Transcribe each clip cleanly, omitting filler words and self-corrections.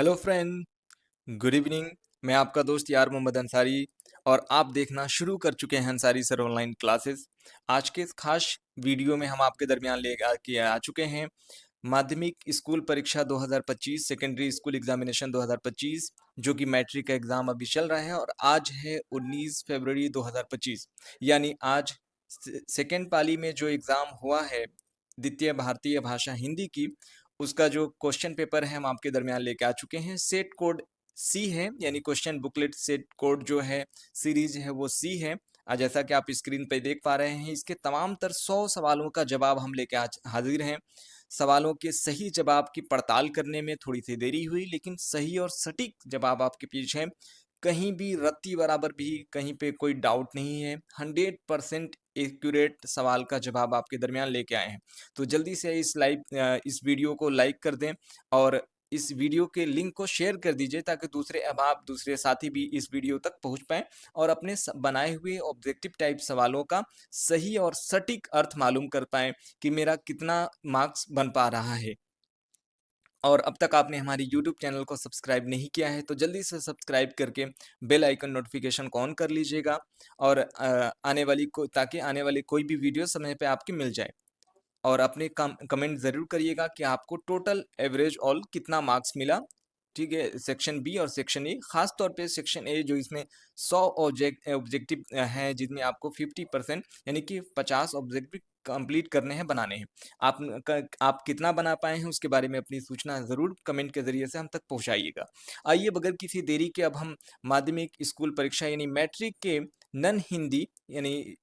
Hello friend, good evening. मैं आपका दोस्त यार मोहम्मद अंसारी और आप देखना शुरू कर चुके हैं अंसारी सर ऑनलाइन क्लासेस। आज के इस खास वीडियो में हम आपके दरमियान ले के आ चुके हैं माध्यमिक स्कूल परीक्षा 2025 सेकेंडरी स्कूल एग्जामिनेशन 2025 जो कि मैट्रिक का एग्ज़ाम अभी चल रहा है और आज है 19 फरवरी 2025 यानी आज सेकेंड पाली में जो एग्ज़ाम हुआ है द्वितीय भारतीय भाषा हिंदी की, उसका जो क्वेश्चन पेपर है हम आपके दरमियान लेके आ चुके हैं। सेट कोड सी है, यानी क्वेश्चन बुकलेट सेट कोड जो है सीरीज है वो सी है। जैसा कि आप स्क्रीन पे देख पा रहे हैं, इसके तमाम तर 100 सवालों का जवाब हम लेके आज हाजिर हैं। सवालों के सही जवाब की पड़ताल करने में थोड़ी सी देरी हुई, लेकिन सही और सटीक जवाब आपके पीछे कहीं भी रत्ती बराबर भी कहीं पे कोई डाउट नहीं है। 100% एक्यूरेट सवाल का जवाब आपके दरमियान लेके आए हैं। तो जल्दी से इस वीडियो को लाइक कर दें और इस वीडियो के लिंक को शेयर कर दीजिए ताकि दूसरे अहबाब दूसरे साथी भी इस वीडियो तक पहुंच पाएं और अपने बनाए हुए ऑब्जेक्टिव टाइप सवालों का सही और सटीक अर्थ मालूम कर पाएं कि मेरा कितना मार्क्स बन पा रहा है। और अब तक आपने हमारी यूट्यूब चैनल को सब्सक्राइब नहीं किया है तो जल्दी से सब्सक्राइब करके बेल आइकन नोटिफिकेशन को ऑन कर लीजिएगा और ताकि आने वाली कोई भी वीडियो समय पे आपकी मिल जाए। और अपने कमेंट ज़रूर करिएगा कि आपको टोटल एवरेज ऑल कितना मार्क्स मिला। ठीक है, सेक्शन बी और सेक्शन ए, खास तौर पे सेक्शन ए जो इसमें 100 ऑब्जेक्टिव हैं जिसमें आपको 50% यानी कि 50 ऑब्जेक्टिव कंप्लीट करने हैं, बनाने हैं। आप कितना बना पाए हैं उसके बारे में अपनी सूचना ज़रूर कमेंट के ज़रिए से हम तक पहुंचाइएगा। आइए बगैर किसी देरी के अब हम माध्यमिक स्कूल परीक्षा यानी मैट्रिक के नन हिंदी यानी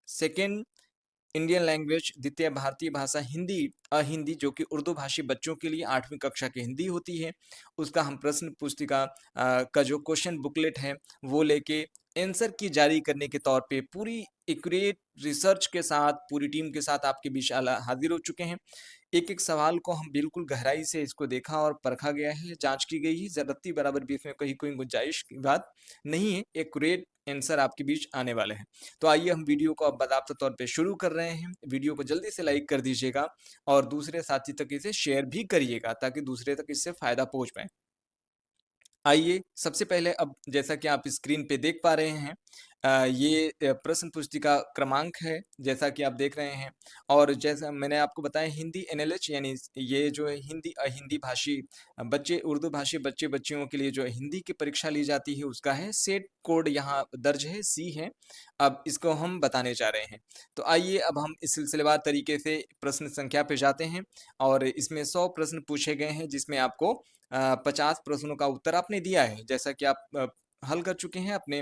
सेकेंड इंडियन लैंग्वेज द्वितीय भारतीय भाषा हिंदी अहिंदी जो कि उर्दू भाषी बच्चों के लिए 8वीं कक्षा की हिंदी होती है, उसका हम प्रश्न पुस्तिका का जो क्वेश्चन बुकलेट है वो लेके आंसर की जारी करने के तौर पे पूरी एक्यूरेट रिसर्च के साथ पूरी टीम के साथ आपके बीच हाजिर हो चुके हैं। एक एक सवाल को हम बिल्कुल गहराई से इसको देखा और परखा गया है, जांच की गई है, रत्ती बराबर भी इसमें कहीं कोई गुंजाइश की बात नहीं है। एक्यूरेट आंसर आपके बीच आने वाले हैं। तो आइए हम वीडियो को अब बाकायदा तौर पे शुरू कर रहे हैं। वीडियो को जल्दी से लाइक कर दीजिएगा और दूसरे साथी तक इसे शेयर भी करिएगा ताकि दूसरे तक इससे फायदा पहुंच पाए। आइए सबसे पहले अब जैसा कि आप स्क्रीन पे देख पा रहे हैं, ये प्रश्न पुस्तिका क्रमांक है जैसा कि आप देख रहे हैं। और जैसा मैंने आपको बताया हिंदी एनएलएच यानी ये जो है हिंदी अहिंदी भाषी बच्चे उर्दू भाषी बच्चे बच्चियों के लिए जो हिंदी की परीक्षा ली जाती है उसका है सेट कोड यहाँ दर्ज है सी है। अब इसको हम बताने जा रहे हैं। तो आइए अब हम इस सिलसिलेवार तरीके से प्रश्न संख्या पे जाते हैं और इसमें 100 प्रश्न पूछे गए हैं जिसमें आपको 50 प्रश्नों का उत्तर आपने दिया है। जैसा कि आप हल कर चुके हैं अपने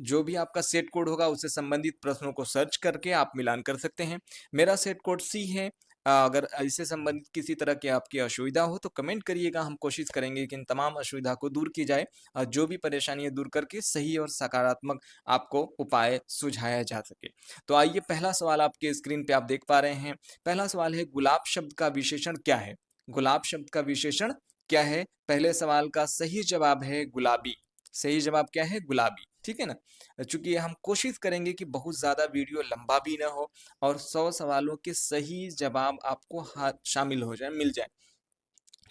जो भी आपका सेट कोड होगा उससे संबंधित प्रश्नों को सर्च करके आप मिलान कर सकते हैं। मेरा सेट कोड सी है। अगर इससे संबंधित किसी तरह की आपकी असुविधा हो तो कमेंट करिएगा, हम कोशिश करेंगे कि इन तमाम असुविधा को दूर की जाए और जो भी परेशानियां दूर करके सही और सकारात्मक आपको उपाय सुझाया जा सके। तो आइए पहला सवाल आपके स्क्रीन पे आप देख पा रहे हैं। पहला सवाल है गुलाब शब्द का विशेषण क्या है? गुलाब शब्द का विशेषण क्या है? पहले सवाल का सही जवाब है गुलाबी। सही जवाब क्या है? गुलाबी। ठीक है ना? चूंकि हम कोशिश करेंगे कि बहुत ज्यादा वीडियो लंबा भी ना हो और 100 सवालों के सही जवाब आपको शामिल हो जाए, मिल जाए।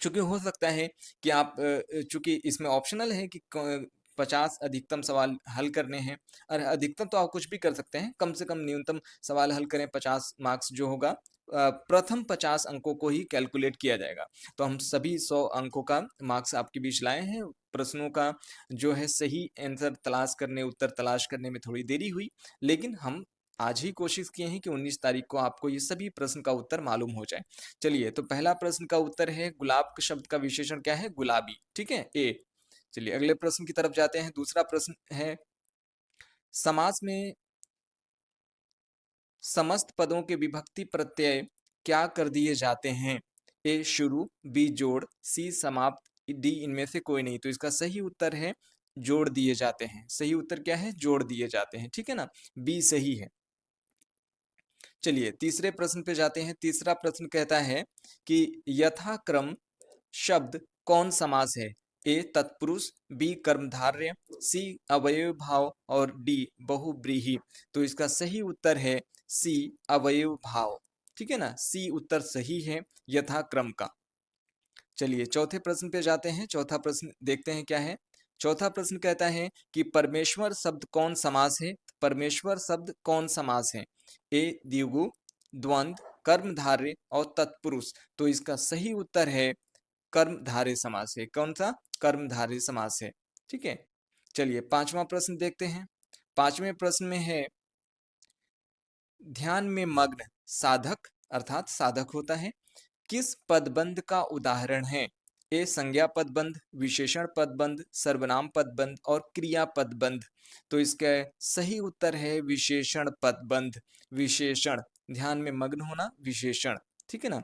चूंकि हो सकता है कि आप चूंकि इसमें ऑप्शनल है कि 50 अधिकतम सवाल हल करने हैं और अधिकतम तो आप कुछ भी कर सकते हैं, कम से कम न्यूनतम सवाल हल करें। 50 मार्क्स जो होगा प्रथम 50 अंकों को ही कैलकुलेट किया जाएगा। तो हम सभी 100 अंकों का मार्क्स आपके बीच लाए हैं। प्रश्नों का जो है सही आंसर तलाश करने उत्तर तलाश करने में थोड़ी देरी हुई, लेकिन हम आज ही कोशिश किए हैं कि 19 तारीख को आपको ये सभी प्रश्न का उत्तर मालूम हो जाए। चलिए, तो पहला प्रश्न का उत्तर है गुलाब शब्द का विशेषण क्या है? गुलाबी। ठीक है, ए। चलिए अगले प्रश्न की तरफ जाते हैं। दूसरा प्रश्न है समास में समस्त पदों के विभक्ति प्रत्यय क्या कर दिए जाते हैं? ए शुरू, बी जोड़, सी समाप्त, डी इनमें से कोई नहीं। तो इसका सही उत्तर है जोड़ दिए जाते हैं। सही उत्तर क्या है? जोड़ दिए जाते हैं। ठीक है ना, बी सही है। चलिए तीसरे प्रश्न पे जाते हैं। तीसरा प्रश्न कहता है कि यथाक्रम शब्द कौन समास है? ए तत्पुरुष, बी कर्मधारय, सी अवयव भाव और डी बहुव्रीहि। तो इसका सही उत्तर है सी अवयव भाव। ठीक है ना, सी उत्तर सही है यथाक्रम का। चलिए चौथे प्रश्न पे जाते हैं। चौथा प्रश्न देखते हैं क्या है। चौथा प्रश्न कहता है कि परमेश्वर शब्द कौन समास है। परमेश्वर शब्द कौन समास है। ए द्विगु, द्वंद्व, कर्मधारय और तत्पुरुष। तो इसका सही उत्तर है कर्मधारय समास है। कौन सा? कर्मधारय समास है। ठीक है। चलिए पांचवा प्रश्न देखते हैं। पांचवें प्रश्न में है ध्यान में मग्न साधक अर्थात साधक होता है किस पदबंध का उदाहरण है। ए संज्ञा पदबंध, विशेषण पदबंध, सर्वनाम पदबंध और क्रिया पदबंध। तो इसका सही उत्तर है विशेषण पदबंध। विशेषण, ध्यान में मग्न होना, विशेषण। ठीक है ना,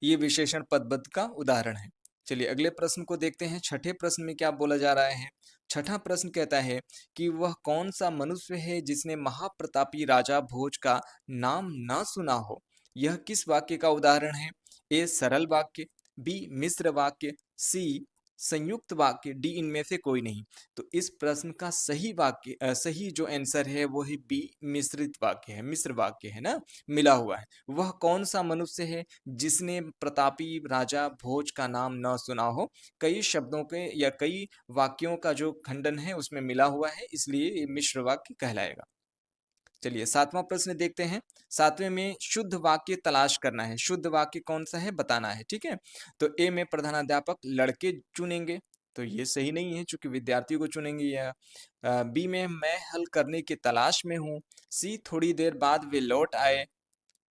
ये विशेषण पदबंध का उदाहरण है। चलिए अगले प्रश्न को देखते हैं। छठे प्रश्न में क्या बोला जा रहा है। छठा प्रश्न कहता है कि वह कौन सा मनुष्य है जिसने महाप्रतापी राजा भोज का नाम न सुना हो। यह किस वाक्य का उदाहरण है। ए सरल वाक्य, बी मिश्र वाक्य, सी संयुक्त वाक्य, डी इनमें से कोई नहीं। तो इस प्रश्न का सही वाक्य सही जो आंसर है वो है बी मिश्रित वाक्य है, मिश्र वाक्य है ना, मिला हुआ है। वह कौन सा मनुष्य है जिसने प्रतापी राजा भोज का नाम न सुना हो। कई शब्दों के या कई वाक्यों का जो खंडन है उसमें मिला हुआ है, इसलिए ये मिश्र वाक्य कहलाएगा। चलिए सातवां प्रश्न देखते हैं। सातवें में शुद्ध वाक्य तलाश करना है। शुद्ध वाक्य कौन सा है बताना है। ठीक है। तो ए में प्रधानाध्यापक लड़के चुनेंगे, तो ये सही नहीं है चूंकि विद्यार्थी को चुनेंगे। या बी में मैं हल करने की तलाश में हूँ। सी थोड़ी देर बाद वे लौट आए।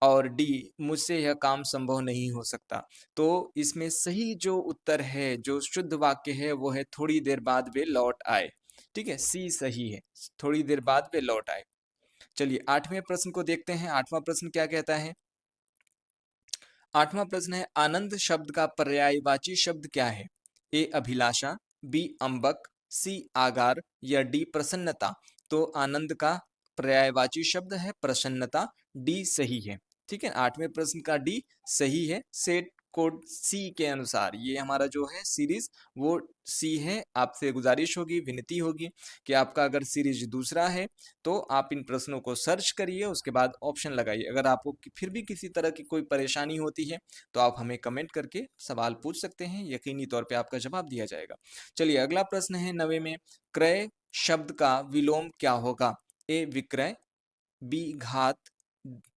और डी मुझसे यह काम संभव नहीं हो सकता। तो इसमें सही जो उत्तर है, जो शुद्ध वाक्य है वो है थोड़ी देर बाद वे लौट आए। ठीक है, सी सही है, थोड़ी देर बाद वे लौट आए। चलिए आठवें प्रश्न को देखते हैं। आठवां प्रश्न क्या कहता है। आठवां प्रश्न है आनंद शब्द का पर्यायवाची शब्द क्या है। ए अभिलाषा, बी अंबक, सी आगार या डी प्रसन्नता। तो आनंद का पर्यायवाची शब्द है प्रसन्नता, डी सही है। ठीक है, आठवें प्रश्न का डी सही है। सेट कोड सी के अनुसार ये हमारा जो है सीरीज वो सी है। आपसे गुजारिश होगी, विनती होगी कि आपका अगर सीरीज दूसरा है तो आप इन प्रश्नों को सर्च करिए, उसके बाद ऑप्शन लगाइए। अगर आपको फिर भी किसी तरह की कोई परेशानी होती है तो आप हमें कमेंट करके सवाल पूछ सकते हैं, यकीनी तौर पे आपका जवाब दिया जाएगा। चलिए अगला प्रश्न है 9वें में, क्रय शब्द का विलोम क्या होगा। ए विक्रय, बी घात,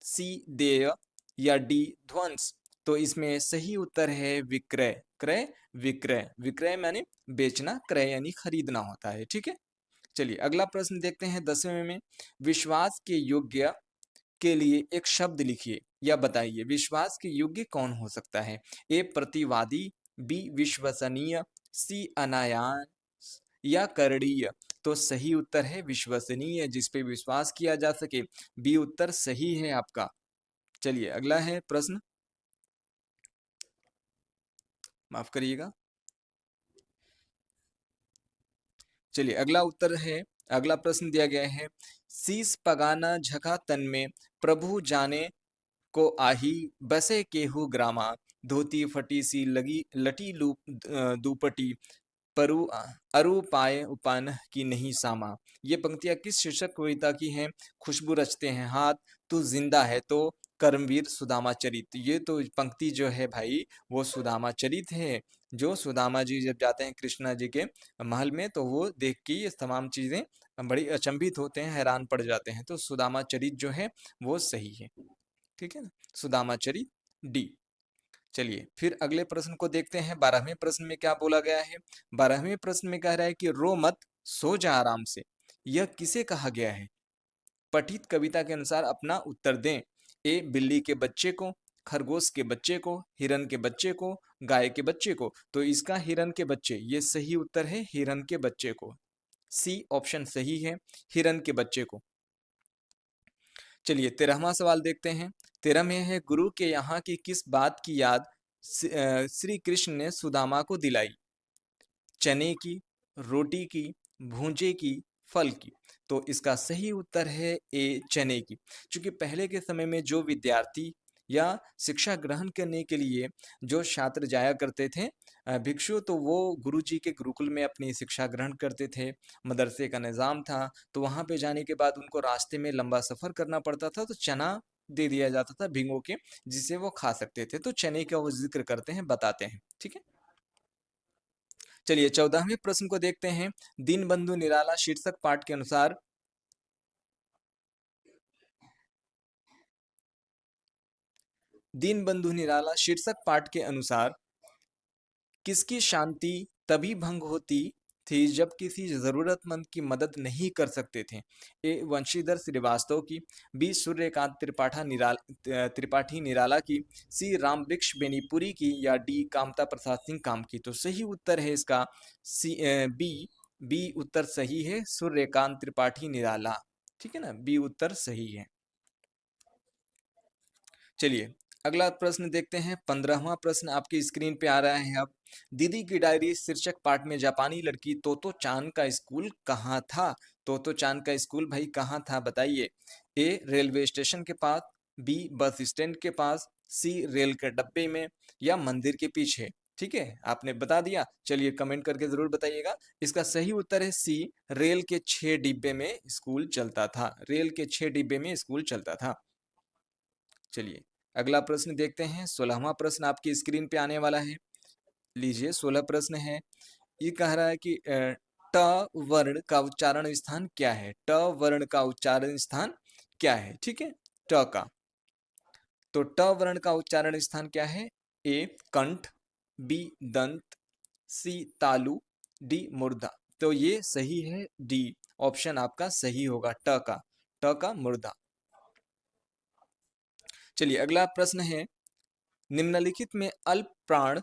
सी देय या डी ध्वंस। तो इसमें सही उत्तर है विक्रय। क्रय विक्रय, विक्रय माने बेचना, क्रय यानी खरीदना होता है। ठीक है। चलिए अगला प्रश्न देखते हैं 10वें में, विश्वास के योग्य के लिए एक शब्द लिखिए या बताइए विश्वास के योग्य कौन हो सकता है। ए प्रतिवादी, बी विश्वसनीय, सी अनायास या करणीय। तो सही उत्तर है विश्वसनीय, जिस पे विश्वास किया जा सके। बी उत्तर सही है आपका। चलिए अगला है प्रश्न, माफ करिएगा। चलिए अगला उत्तर है, अगला प्रश्न दिया गया है, शीस पगाना झका तन में प्रभु जाने को आही बसे केहू ग्रामा। धोती फटी सी लगी लटी दुपटी परु अरु पाए उपान की नहीं सामा। ये पंक्तियां किस शीर्षक कविता की हैं। खुशबू रचते हैं हाथ, तू जिंदा है तो, कर्मवीर सुदामा चरित। ये तो पंक्ति जो है भाई वो सुदामा चरित है। जो सुदामा जी जब जाते हैं कृष्णा जी के महल में तो वो देख के ये तमाम चीजें बड़ी अचंभित होते हैं, हैरान पड़ जाते हैं। तो सुदामा चरित जो है वो सही है। ठीक है ना, सुदामा चरित डी। चलिए फिर अगले प्रश्न को देखते हैं। 12वें प्रश्न में क्या बोला गया है। 12वें प्रश्न में कह रहा है कि रो मत, सो जा आराम से। यह किसे कहा गया है। पठित कविता के अनुसार अपना उत्तर दें। ए बिल्ली के बच्चे को, खरगोश के बच्चे को, हिरन के बच्चे को, गाय के बच्चे को। तो इसका हिरन के बच्चे, ये सही उत्तर है हिरन के बच्चे को। सी ऑप्शन सही है, हिरन के बच्चे को। चलिए 13वां सवाल देखते हैं। 13 में है, गुरु के यहाँ की किस बात की याद श्री कृष्ण ने सुदामा को दिलाई। चने की, रोटी की, भूंजे की, फल की। तो इसका सही उत्तर है ए चने की। क्योंकि पहले के समय में जो विद्यार्थी या शिक्षा ग्रहण करने के लिए जो छात्र जाया करते थे भिक्षु, तो वो गुरुजी के गुरुकुल में अपनी शिक्षा ग्रहण करते थे। मदरसे का निज़ाम था, तो वहाँ पे जाने के बाद उनको रास्ते में लंबा सफ़र करना पड़ता था। तो चना दे दिया जाता था भिगो के, जिसे वो खा सकते थे। तो चने का वो जिक्र करते हैं, बताते हैं। ठीक है, चलिए 14वें प्रश्न को देखते हैं। दीनबंधु निराला शीर्षक पाठ के अनुसार दीनबंधु निराला शीर्षक पाठ के अनुसार किसकी शांति तभी भंग होती थी जब किसी जरूरतमंद की मदद नहीं कर सकते थे? ए वंशीधर श्रीवास्तव की, बी सूर्यकांत त्रिपाठी निराला की, सी रामवृक्ष बेनीपुरी की, या डी कामता प्रसाद सिंह काम की। तो सही उत्तर है इसका बी। बी उत्तर सही है, सूर्यकांत त्रिपाठी निराला। ठीक है ना, बी उत्तर सही है। चलिए अगला प्रश्न देखते हैं। 15वां प्रश्न आपकी स्क्रीन पे आ रहा है अब। दीदी की डायरी शीर्षक पाठ में जापानी लड़की तोतो चान का स्कूल कहाँ था? तोतो चान का स्कूल भाई कहाँ था बताइए। ए रेलवे स्टेशन के पास, बी बस स्टैंड के पास, सी रेल के डब्बे में, या मंदिर के पीछे। ठीक है, आपने बता दिया। चलिए कमेंट करके जरूर बताइएगा। इसका सही उत्तर है सी, रेल के 6 डिब्बे में स्कूल चलता था। रेल के 6 डिब्बे में स्कूल चलता था। चलिए अगला प्रश्न देखते हैं। 16वां प्रश्न आपकी स्क्रीन पे आने वाला है। लीजिए 16 प्रश्न है। ये कह रहा है कि ट वर्ण का उच्चारण स्थान क्या है? ट वर्ण का उच्चारण स्थान क्या है? ठीक है, ट का। तो ट वर्ण का उच्चारण स्थान क्या है? ए कंठ, बी दंत, सी तालु, डी मुर्दा। तो ये सही है, डी ऑप्शन आपका सही होगा, ट का मुर्दा। चलिए अगला प्रश्न है। निम्नलिखित में अल्प प्राण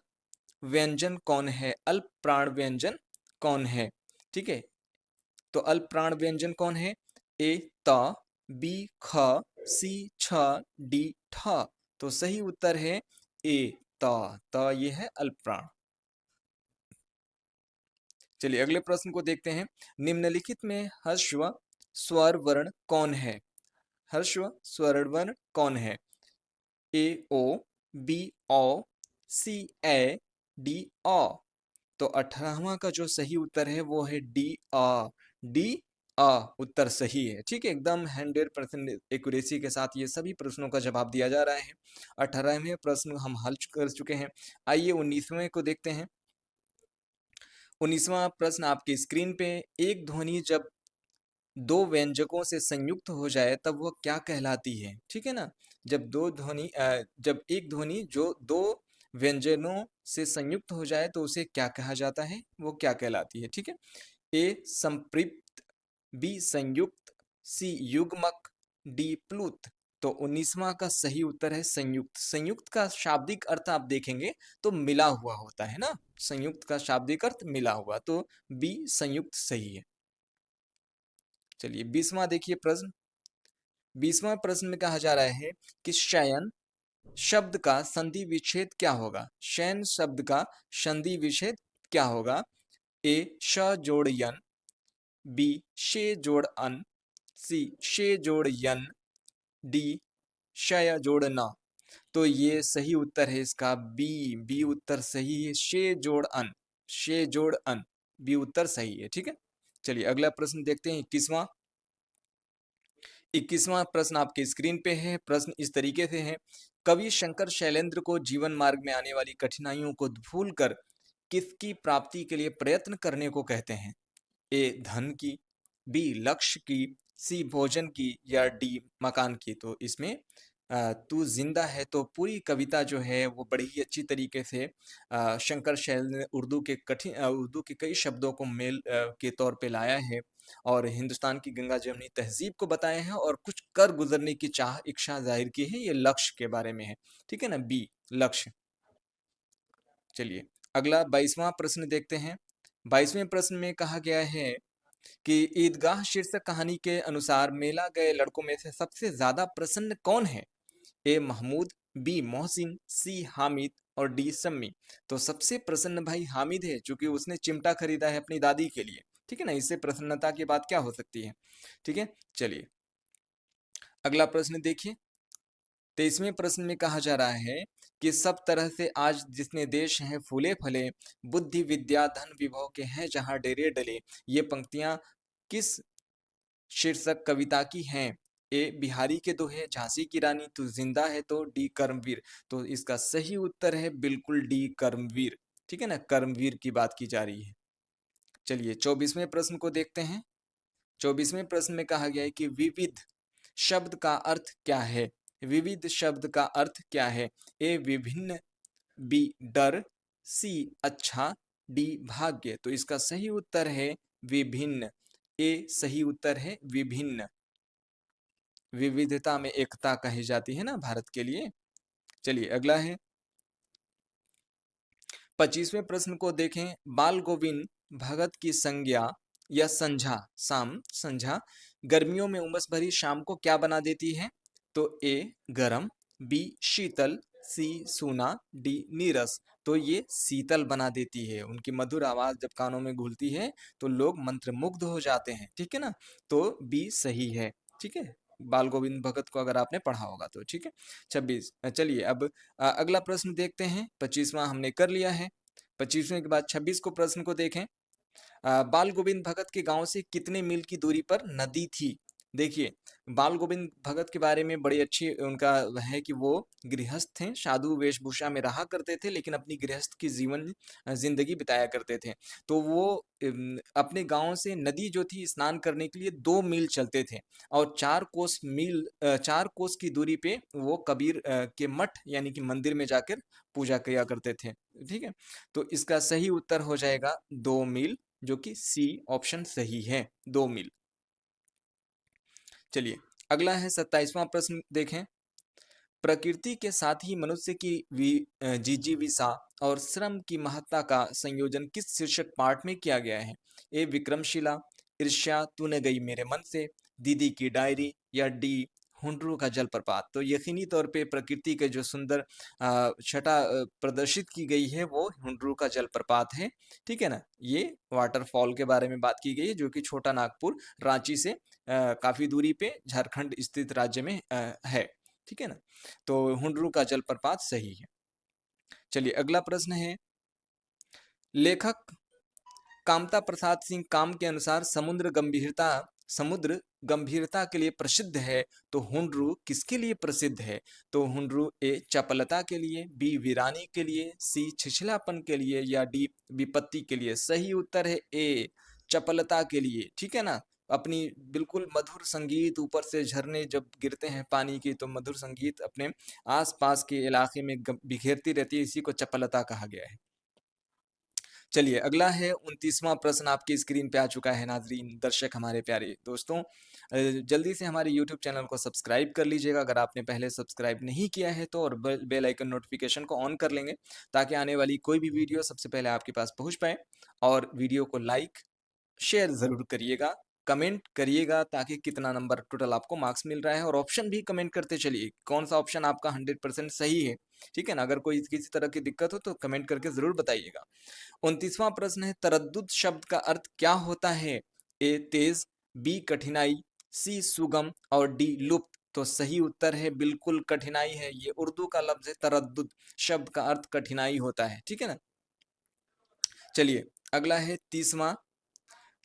व्यंजन कौन है? अल्प प्राण व्यंजन कौन है? ठीक है, तो अल्प प्राण व्यंजन कौन है? ए त, बी ख, सी छ, डी ठ। तो सही उत्तर है ए त ये है अल्प प्राण। चलिए अगले प्रश्न को देखते हैं। निम्नलिखित में ह्रस्व स्वर वर्ण कौन है? ह्रस्व स्वर वर्ण कौन है? ए ओ, बी ओ, सी ए, डी अ। तो 18वां का जो सही उत्तर है वो है डी अ। डी अ उत्तर सही है। ठीक है, एकदम 100% एक्यूरेसी के साथ ये सभी प्रश्नों का जवाब दिया जा रहा है। 18वें प्रश्न हम हल कर चुके हैं। आइए 19वें को देखते हैं। 19वां प्रश्न आपकी स्क्रीन पे। एक ध्वनि जब दो व्यंजकों से संयुक्त हो जाए तब वह क्या कहलाती है? ठीक है ना, जब एक ध्वनि जो दो व्यंजनों से संयुक्त हो जाए तो उसे क्या कहा जाता है? वो क्या कहलाती है? ठीक है, ए संपृक्त, बी संयुक्त, सी युग्मक, डी प्लुत। तो 19वां का सही उत्तर है संयुक्त। संयुक्त का शाब्दिक अर्थ आप देखेंगे तो मिला हुआ होता है ना। संयुक्त का शाब्दिक अर्थ मिला हुआ, तो बी संयुक्त सही है। चलिए 20वां देखिए प्रश्न। 20वां प्रश्न में कहा जा रहा है कि शयन शब्द का संधि विच्छेद क्या होगा? शयन शब्द का संधि विच्छेद क्या होगा? ए श जोड़ यन, बी शे जोड़ अन, सी शे जोड़ यन, डी शय जोड़ न। तो ये सही उत्तर है इसका बी। बी उत्तर सही है, शे जोड़ अन। शे जोड़ अन, बी उत्तर सही है। ठीक है, चलिए अगला प्रश्न देखते हैं। 21वां 21वां प्रश्न आपके स्क्रीन पे है। प्रश्न इस तरीके से है। कवि शंकर शैलेंद्र को जीवन मार्ग में आने वाली कठिनाइयों को भूलकर किसकी प्राप्ति के लिए प्रयत्न करने को कहते हैं? ए धन की, बी लक्ष्य की, सी भोजन की, या डी मकान की। तो इसमें तू जिंदा है तो पूरी कविता जो है वो बड़ी ही अच्छी तरीके से शंकर शैल ने उर्दू के कई शब्दों को मेल के तौर पे लाया है और हिंदुस्तान की गंगा जमनी तहजीब को बताया है और कुछ कर गुजरने की चाह इच्छा जाहिर की है। ये लक्ष्य के बारे में है। ठीक है ना, बी लक्ष्य। चलिए अगला 22वां प्रश्न देखते हैं। 22वें प्रश्न में कहा गया है कि ईदगाह शीर्षक कहानी के अनुसार मेला गए लड़कों में से सबसे ज्यादा प्रसन्न कौन है? ए महमूद, बी मोहसिन, सी हामिद, और डी सम्मी। तो सबसे प्रसन्न भाई हामिद है, क्योंकि उसने चिमटा खरीदा है अपनी दादी के लिए। ठीक है ना, इससे प्रसन्नता की बात क्या हो सकती है? ठीक है, चलिए अगला प्रश्न देखिए। 23वें प्रश्न में कहा जा रहा है कि सब तरह से आज जितने देश हैं फूले फले, बुद्धि विद्या धन विभव के हैं जहां डेरे डले। ये पंक्तियां किस शीर्षक कविता की हैं? ए बिहारी के दोहे, झांसी की रानी, तू जिंदा है तो डी कर्मवीर। तो इसका सही उत्तर है बिल्कुल डी कर्मवीर। ठीक है ना, कर्मवीर की बात की जा रही है। चलिए 24वें प्रश्न को देखते हैं। 24वें प्रश्न में कहा गया है कि विविध शब्द का अर्थ क्या है। विविध शब्द का अर्थ क्या है। ए विभिन्न, बी डर, सी अच्छा, डी भाग्य। तो इसका सही उत्तर है विभिन्न। ए सही उत्तर है विभिन्न। विविधता में एकता कही जाती है ना भारत के लिए। चलिए अगला है 25वें प्रश्न को देखें। बाल गोविंद भगत की संज्ञा या संझा, शाम संझा गर्मियों में उमस भरी शाम को क्या बना देती है। तो ए गरम, बी शीतल, सी सूना, डी नीरस। तो ये शीतल बना देती है। उनकी मधुर आवाज जब कानों में घुलती है तो लोग मंत्रमुग्ध हो जाते हैं। ठीक है ना, तो बी सही है। ठीक है, बाल गोविंद भगत को अगर आपने पढ़ा होगा तो। ठीक है, 26। चलिए अब अगला प्रश्न देखते हैं। 25वां हमने कर लिया है। 25वें के बाद 26 को प्रश्न को देखें। बाल गोविंद भगत के गांव से कितने मील की दूरी पर नदी थी। देखिए, बाल गोविंद भगत के बारे में बड़ी अच्छी उनका है कि वो गृहस्थ थे, साधु वेशभूषा में रहा करते थे, लेकिन अपनी गृहस्थ की जिंदगी बिताया करते थे। तो वो अपने गांव से नदी जो थी स्नान करने के लिए 2 मील चलते थे, और 4 कोस की दूरी पे वो कबीर के मठ यानी कि मंदिर में जाकर पूजा किया करते थे। ठीक है, तो इसका सही उत्तर हो जाएगा 2 मील, जो कि सी ऑप्शन सही है, 2 मील। चलिए अगला है 27वां प्रश्न देखें। प्रकृति के साथ ही मनुष्य की जिजीविषा और श्रम की महत्ता का संयोजन किस शीर्षक पाठ में किया गया है। ए विक्रमशिला, ईर्ष्या, तूने गई मेरे मन से, दीदी की डायरी, या डी हुंडरू का जलप्रपात। तो यकीनी तौर पे प्रकृति के जो सुंदर छटा प्रदर्शित की गई है वो हुंडरू का जलप्रपात है। ठीक है ना, ये वाटरफॉल के बारे में बात की गई है, जो कि छोटा नागपुर रांची से काफी दूरी पे झारखंड स्थित राज्य में है। ठीक है ना, तो हुंडरू का जलप्रपात सही है। चलिए अगला प्रश्न है। लेखक कामता प्रसाद सिंह काम के अनुसार समुद्र गंभीरता के लिए प्रसिद्ध है। तो हुंडरू किसके लिए प्रसिद्ध है। तो हुंडरू ए चपलता के लिए, बी वीरानी के लिए, सी छिछलापन के लिए, या डी विपत्ति के लिए। सही उत्तर है ए चपलता के लिए। ठीक है ना, अपनी बिल्कुल मधुर संगीत, ऊपर से झरने जब गिरते हैं पानी की तो मधुर संगीत अपने आसपास के इलाके में बिखेरती रहती है, इसी को चपलता कहा गया है। चलिए अगला है 29वां प्रश्न आपकी स्क्रीन पे आ चुका है। नाजरीन, दर्शक हमारे प्यारे दोस्तों, जल्दी से हमारे YouTube चैनल को सब्सक्राइब कर लीजिएगा अगर आपने पहले सब्सक्राइब नहीं किया है तो, और बेल आइकन नोटिफिकेशन को ऑन कर लेंगे ताकि आने वाली कोई भी वीडियो सबसे पहले आपके पास पहुंच पाए। और वीडियो को लाइक शेयर जरूर करिएगा, कमेंट करिएगा ताकि कितना नंबर टोटल आपको मार्क्स मिल रहा है, और ऑप्शन भी कमेंट करते चलिए कौन सा ऑप्शन आपका 100% सही है। ठीक है ना, अगर कोई किसी तरह की दिक्कत हो तो कमेंट करके जरूर बताइएगा। 29वां प्रश्न है। तरद्दुद शब्द का अर्थ क्या होता है। ए तेज, बी कठिनाई, सी सुगम, और डी लुप्त। तो सही उत्तर है बिल्कुल कठिनाई है। ये उर्दू का लफ्ज है तरद्दुद, शब्द का अर्थ कठिनाई होता है। ठीक है ना, चलिए अगला है 30वां।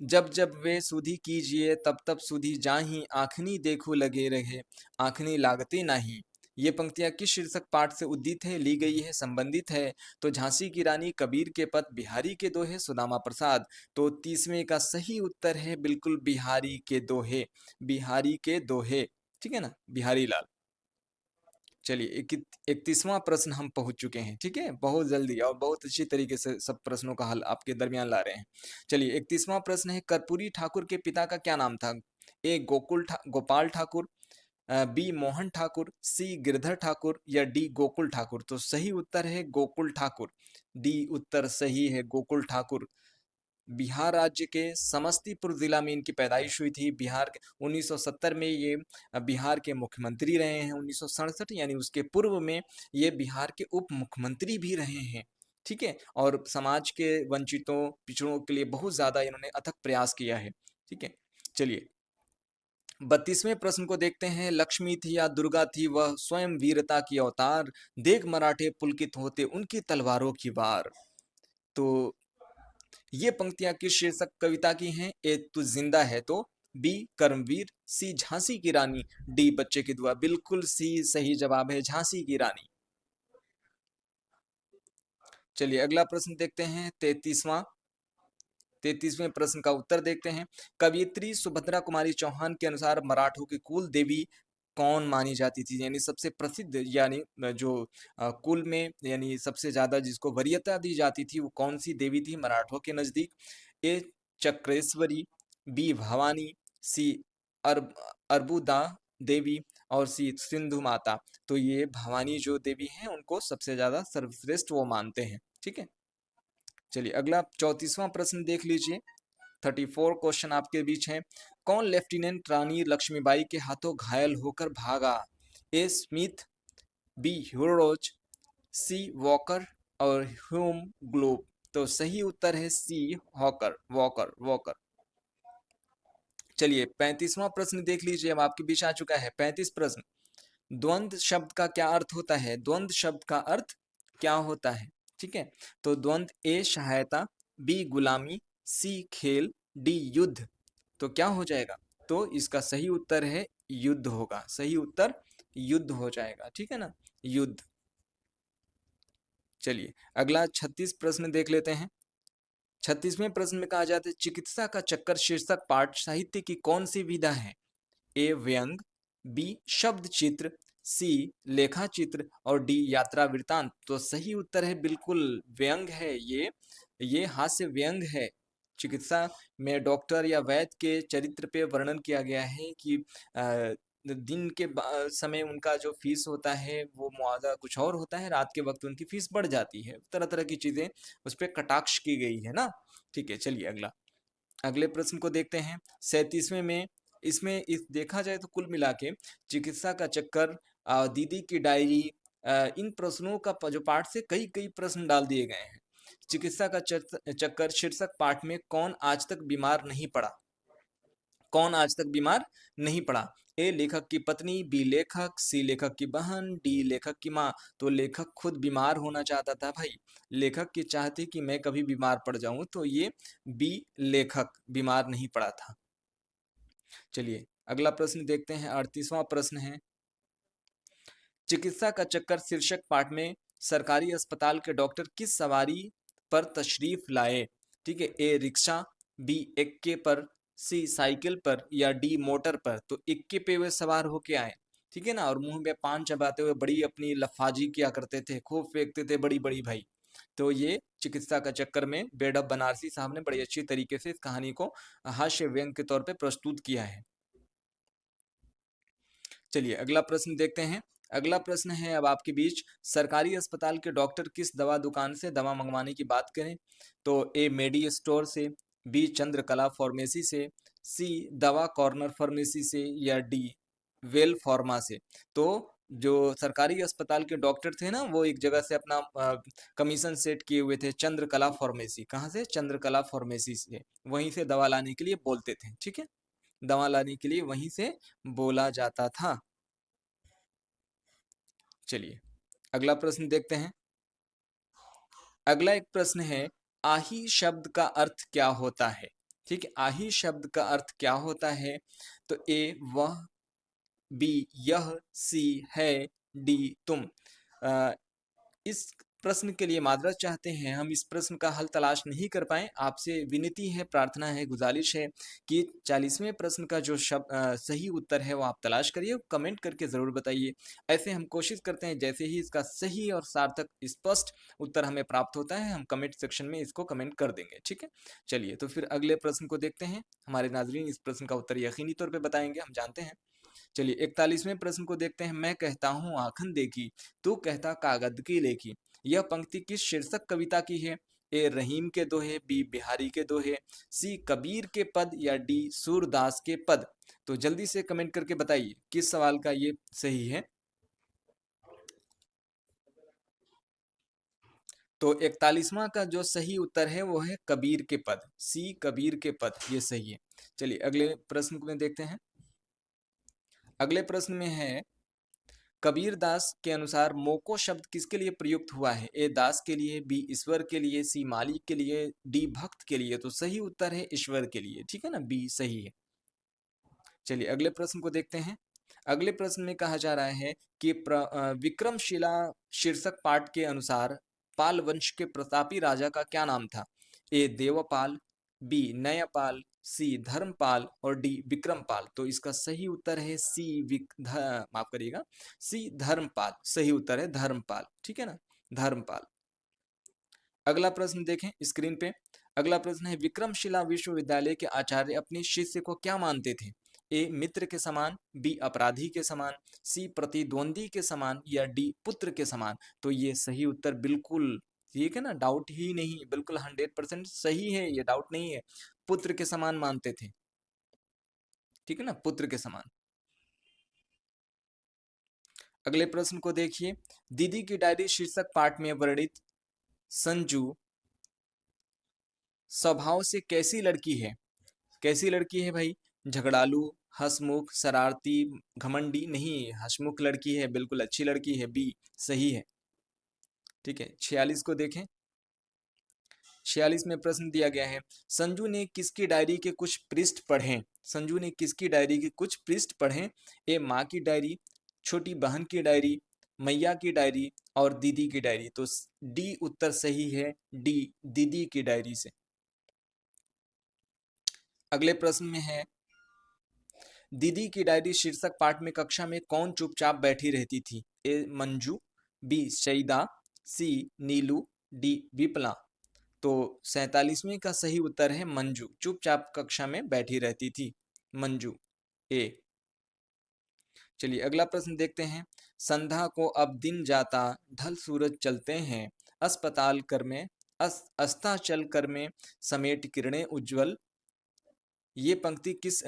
जब जब वे सुधि कीजिए तब तब सुधि जाही, आँखनी देखो लगे रहे, आँखनी लागते नाही। ये पंक्तियां किस शीर्षक पाठ से उद्धित है, ली गई है, संबंधित है। तो झांसी की रानी, कबीर के पथ, बिहारी के दोहे, सुदामा प्रसाद। तो 30वें का सही उत्तर है बिल्कुल बिहारी के दोहे, बिहारी के दोहे। ठीक है ना, बिहारी लाल। चलिए 31वां प्रश्न हम पहुंच चुके हैं। ठीक है, बहुत जल्दी और बहुत अच्छी तरीके से सब प्रश्नों का हल आपके दरमियान ला रहे हैं। चलिए 31वां प्रश्न है। कर्पूरी ठाकुर के पिता का क्या नाम था। ए गोपाल ठाकुर, बी मोहन ठाकुर, सी गिरधर ठाकुर, या डी गोकुल ठाकुर। तो सही उत्तर है गोकुल ठाकुर, डी उत्तर सही है गोकुल ठाकुर। बिहार राज्य के समस्तीपुर जिला में इनकी पैदाइश हुई थी। बिहार के 1970 में ये बिहार के मुख्यमंत्री रहे हैं। 1967 यानी उसके पूर्व में ये बिहार के उप मुख्यमंत्री भी रहे हैं। ठीक है, और समाज के वंचितों पिछड़ों के लिए बहुत ज्यादा इन्होंने अथक प्रयास किया है। ठीक है, चलिए 32वें प्रश्न को देखते हैं। लक्ष्मी थी या दुर्गा थी वह स्वयं वीरता की अवतार, देख मराठे पुलकित होते उनकी तलवारों की वार। तो ये पंक्तियां किस शीर्षक कविता की हैं। ए तू जिंदा है तो, बी कर्मवीर, सी झांसी की रानी, डी बच्चे की दुआ। बिल्कुल सी सही जवाब है, झांसी की रानी। चलिए अगला प्रश्न देखते हैं, 33वें प्रश्न का उत्तर देखते हैं। कवियत्री सुभद्रा कुमारी चौहान के अनुसार मराठों की कुल देवी कौन मानी जाती थी? यानी सबसे प्रसिद्ध, यानी जो कुल में यानी सबसे ज्यादा जिसको वरीयता दी जाती थी, वो कौन सी देवी थी मराठों के नजदीक? ए चक्रेश्वरी, बी भवानी, सी अरब अरबुदा देवी, और सी सिंधु माता। तो ये भवानी जो देवी हैं उनको सबसे ज्यादा सर्वश्रेष्ठ वो मानते हैं। ठीक है, चलिए अगला 34वां प्रश्न देख लीजिए। 34 क्वेश्चन आपके बीच है। कौन लेफ्टिनेंट रानी लक्ष्मीबाई के हाथों घायल होकर भागा? A Smith, B Hugh Rose, C Walker, और ह्यूम ग्लोब। तो सही उत्तर है सी हॉकर, वॉकर वॉकर। चलिए 35वां प्रश्न देख लीजिए, अब आपके बीच आ चुका है 35 प्रश्न। द्वंद्व शब्द का क्या अर्थ होता है? द्वंद्व शब्द का अर्थ क्या होता है? ठीक है, तो द्वंद्व ए सहायता, बी गुलामी, सी खेल, डी युद्ध। तो क्या हो जाएगा? तो इसका सही उत्तर है युद्ध होगा, सही उत्तर युद्ध हो जाएगा। ठीक है ना, युद्ध। चलिए अगला 36 प्रश्न देख लेते हैं। 36वें प्रश्न में कहा जाता है चिकित्सा का चक्कर शीर्षक पाठ साहित्य की कौन सी विधा है? ए व्यंग, बी शब्द चित्र, सी लेखा चित्र, और डी यात्रा वृतांत। तो सही उत्तर है बिल्कुल व्यंग है, ये हास्य व्यंग है। चिकित्सा में डॉक्टर या वैद्य के चरित्र पे वर्णन किया गया है कि दिन के समय उनका जो फीस होता है वो मुआवजा कुछ और होता है, रात के वक्त उनकी फीस बढ़ जाती है। तरह तरह की चीजें उस पर कटाक्ष की गई है ना। ठीक है, चलिए अगले प्रश्न को देखते हैं। 37वें में इसमें इस देखा जाए तो कुल मिला के चिकित्सा का चक्कर, दीदी की डायरी, इन प्रश्नों का जो पाठ से कई कई प्रश्न डाल दिए गए हैं। चिकित्सा का चक्कर शीर्षक पाठ में कौन आज तक बीमार नहीं पड़ा? कौन आज तक बीमार नहीं पड़ा? ए लेखक की पत्नी, बी लेखक, सी लेखक की बहन, डी लेखक की माँ। तो लेखक खुद बीमार होना चाहता था भाई, लेखक की चाह थी कि मैं कभी बीमार पड़ जाऊं, तो ये बी लेखक बीमार नहीं पड़ा था। चलिए अगला प्रश्न देखते हैं, 38वां प्रश्न है। चिकित्सा का चक्कर शीर्षक पाठ में सरकारी अस्पताल के डॉक्टर किस सवारी पर तशरीफ लाए? ठीक है, ए रिक्शा, बी इक्के पर, सी साइकिल पर, या डी मोटर पर। तो इक्के पे वे सवार होके आए, ठीक है ना, और मुंह में पान चबाते हुए बड़ी अपनी लफाजी किया करते थे, खूब फेंकते थे बड़ी बड़ी भाई। तो ये चिकित्सा का चक्कर में बेडब बनारसी साहब ने बड़ी अच्छी तरीके से इस कहानी को हास्य व्यंग के तौर पे प्रस्तुत किया है। चलिए अगला प्रश्न देखते हैं। अगला प्रश्न है अब आपके बीच, सरकारी अस्पताल के डॉक्टर किस दवा दुकान से दवा मंगवाने की बात करें? तो ए मेडी स्टोर से, बी चंद्रकला फार्मेसी से, सी दवा कॉर्नर फार्मेसी से, या डी वेल फार्मा से। तो जो सरकारी अस्पताल के डॉक्टर थे ना, वो एक जगह से अपना कमीशन सेट किए हुए थे, चंद्रकला फार्मेसी। कहाँ से? चंद्रकला फार्मेसी से, वहीं से दवा लाने के लिए बोलते थे। ठीक है, दवा लाने के लिए वहीं से बोला जाता था। चलिए अगला प्रश्न देखते हैं। अगला एक प्रश्न है, आही शब्द का अर्थ क्या होता है? ठीक है, आही शब्द का अर्थ क्या होता है? तो ए वह, बी यह, सी है, डी तुम। इस प्रश्न के लिए माजरत चाहते हैं, हम इस प्रश्न का हल तलाश नहीं कर पाए। आपसे विनती है, प्रार्थना है, गुजारिश है कि 40वें प्रश्न का जो सही उत्तर है वो आप तलाश करिए, कमेंट करके ज़रूर बताइए। ऐसे हम कोशिश करते हैं जैसे ही इसका सही और सार्थक स्पष्ट उत्तर हमें प्राप्त होता है, हम कमेंट सेक्शन में इसको कमेंट कर देंगे। ठीक है, चलिए तो फिर अगले प्रश्न को देखते हैं। हमारे नाजरीन इस प्रश्न का उत्तर यकीनी तौर पर बताएंगे, हम जानते हैं। चलिए 41वें प्रश्न को देखते हैं। मैं कहता हूँ आखन देखी, तू कहता कागद की लेखी। यह पंक्ति किस शीर्षक कविता की है? ए रहीम के दोहे, बी बिहारी के दोहे, सी कबीर के पद, या डी सूरदास के पद। तो जल्दी से कमेंट करके बताइए किस सवाल का ये सही है। तो 41वां का जो सही उत्तर है वो है कबीर के पद, सी कबीर के पद, ये सही है। चलिए अगले प्रश्न में देखते हैं। अगले प्रश्न में है, कबीर दास के अनुसार मोको शब्द किसके लिए प्रयुक्त हुआ है? ए दास के लिए, बी ईश्वर के लिए, सी मालिक के लिए, डी भक्त के लिए। तो सही उत्तर है ईश्वर के लिए। ठीक है ना, बी सही है। चलिए अगले प्रश्न को देखते हैं। अगले प्रश्न में कहा जा रहा है कि विक्रमशिला शीर्षक पाठ के अनुसार पाल वंश के प्रतापी राजा का क्या नाम था? ए देवपाल, बी नयपाल, सी धर्मपाल और डी विक्रमपाल। तो इसका सही उत्तर है माफ करिएगा, सी धर्मपाल। सही उत्तर है धर्मपाल, ठीक है ना, धर्मपाल। अगला प्रश्न देखें स्क्रीन पे। अगला प्रश्न है विक्रमशिला विश्वविद्यालय के आचार्य अपने शिष्य को क्या मानते थे? ए मित्र के समान, बी अपराधी के समान, सी प्रतिद्वंदी के समान या डी पुत्र के समान। तो ये सही उत्तर बिल्कुल ठीक है ना, डाउट ही नहीं, बिल्कुल 100% सही है, ये डाउट नहीं है। पुत्र के समान मानते थे, ठीक है ना, पुत्र के समान। अगले प्रश्न को देखिए। दीदी की डायरी शीर्षक पाठ में वर्णित संजू स्वभाव से कैसी लड़की है? कैसी लड़की है भाई? झगड़ालू, हंसमुख, शरारती, घमंडी? नहीं, हंसमुख लड़की है, बिल्कुल अच्छी लड़की है, बी सही है, ठीक है। 46 को देखें। 46 में प्रश्न दिया गया है संजू ने किसकी डायरी के कुछ पृष्ठ पढ़े? संजू ने किसकी डायरी के कुछ पृष्ठ पढ़े? ए माँ की डायरी, छोटी बहन की डायरी, मैया की डायरी और दीदी की डायरी। तो डी उत्तर सही है, डी दीदी की डायरी से। अगले प्रश्न में है दीदी की डायरी शीर्षक पाठ में कक्षा में कौन चुपचाप बैठी रहती थी? ए मंजू, बी सईदा, सी नीलू, डी विपला। तो 47वें का सही उत्तर है मंजू, चुपचाप कक्षा में बैठी रहती थी, मंजू, ए। चलिए अगला प्रश्न देखते हैं। संध्या को अब दिन जाता, ढल सूरज चलते हैं, अस्पताल कर में अस्ताचल कर में समेट किरणें उज्जवल। ये पंक्ति किस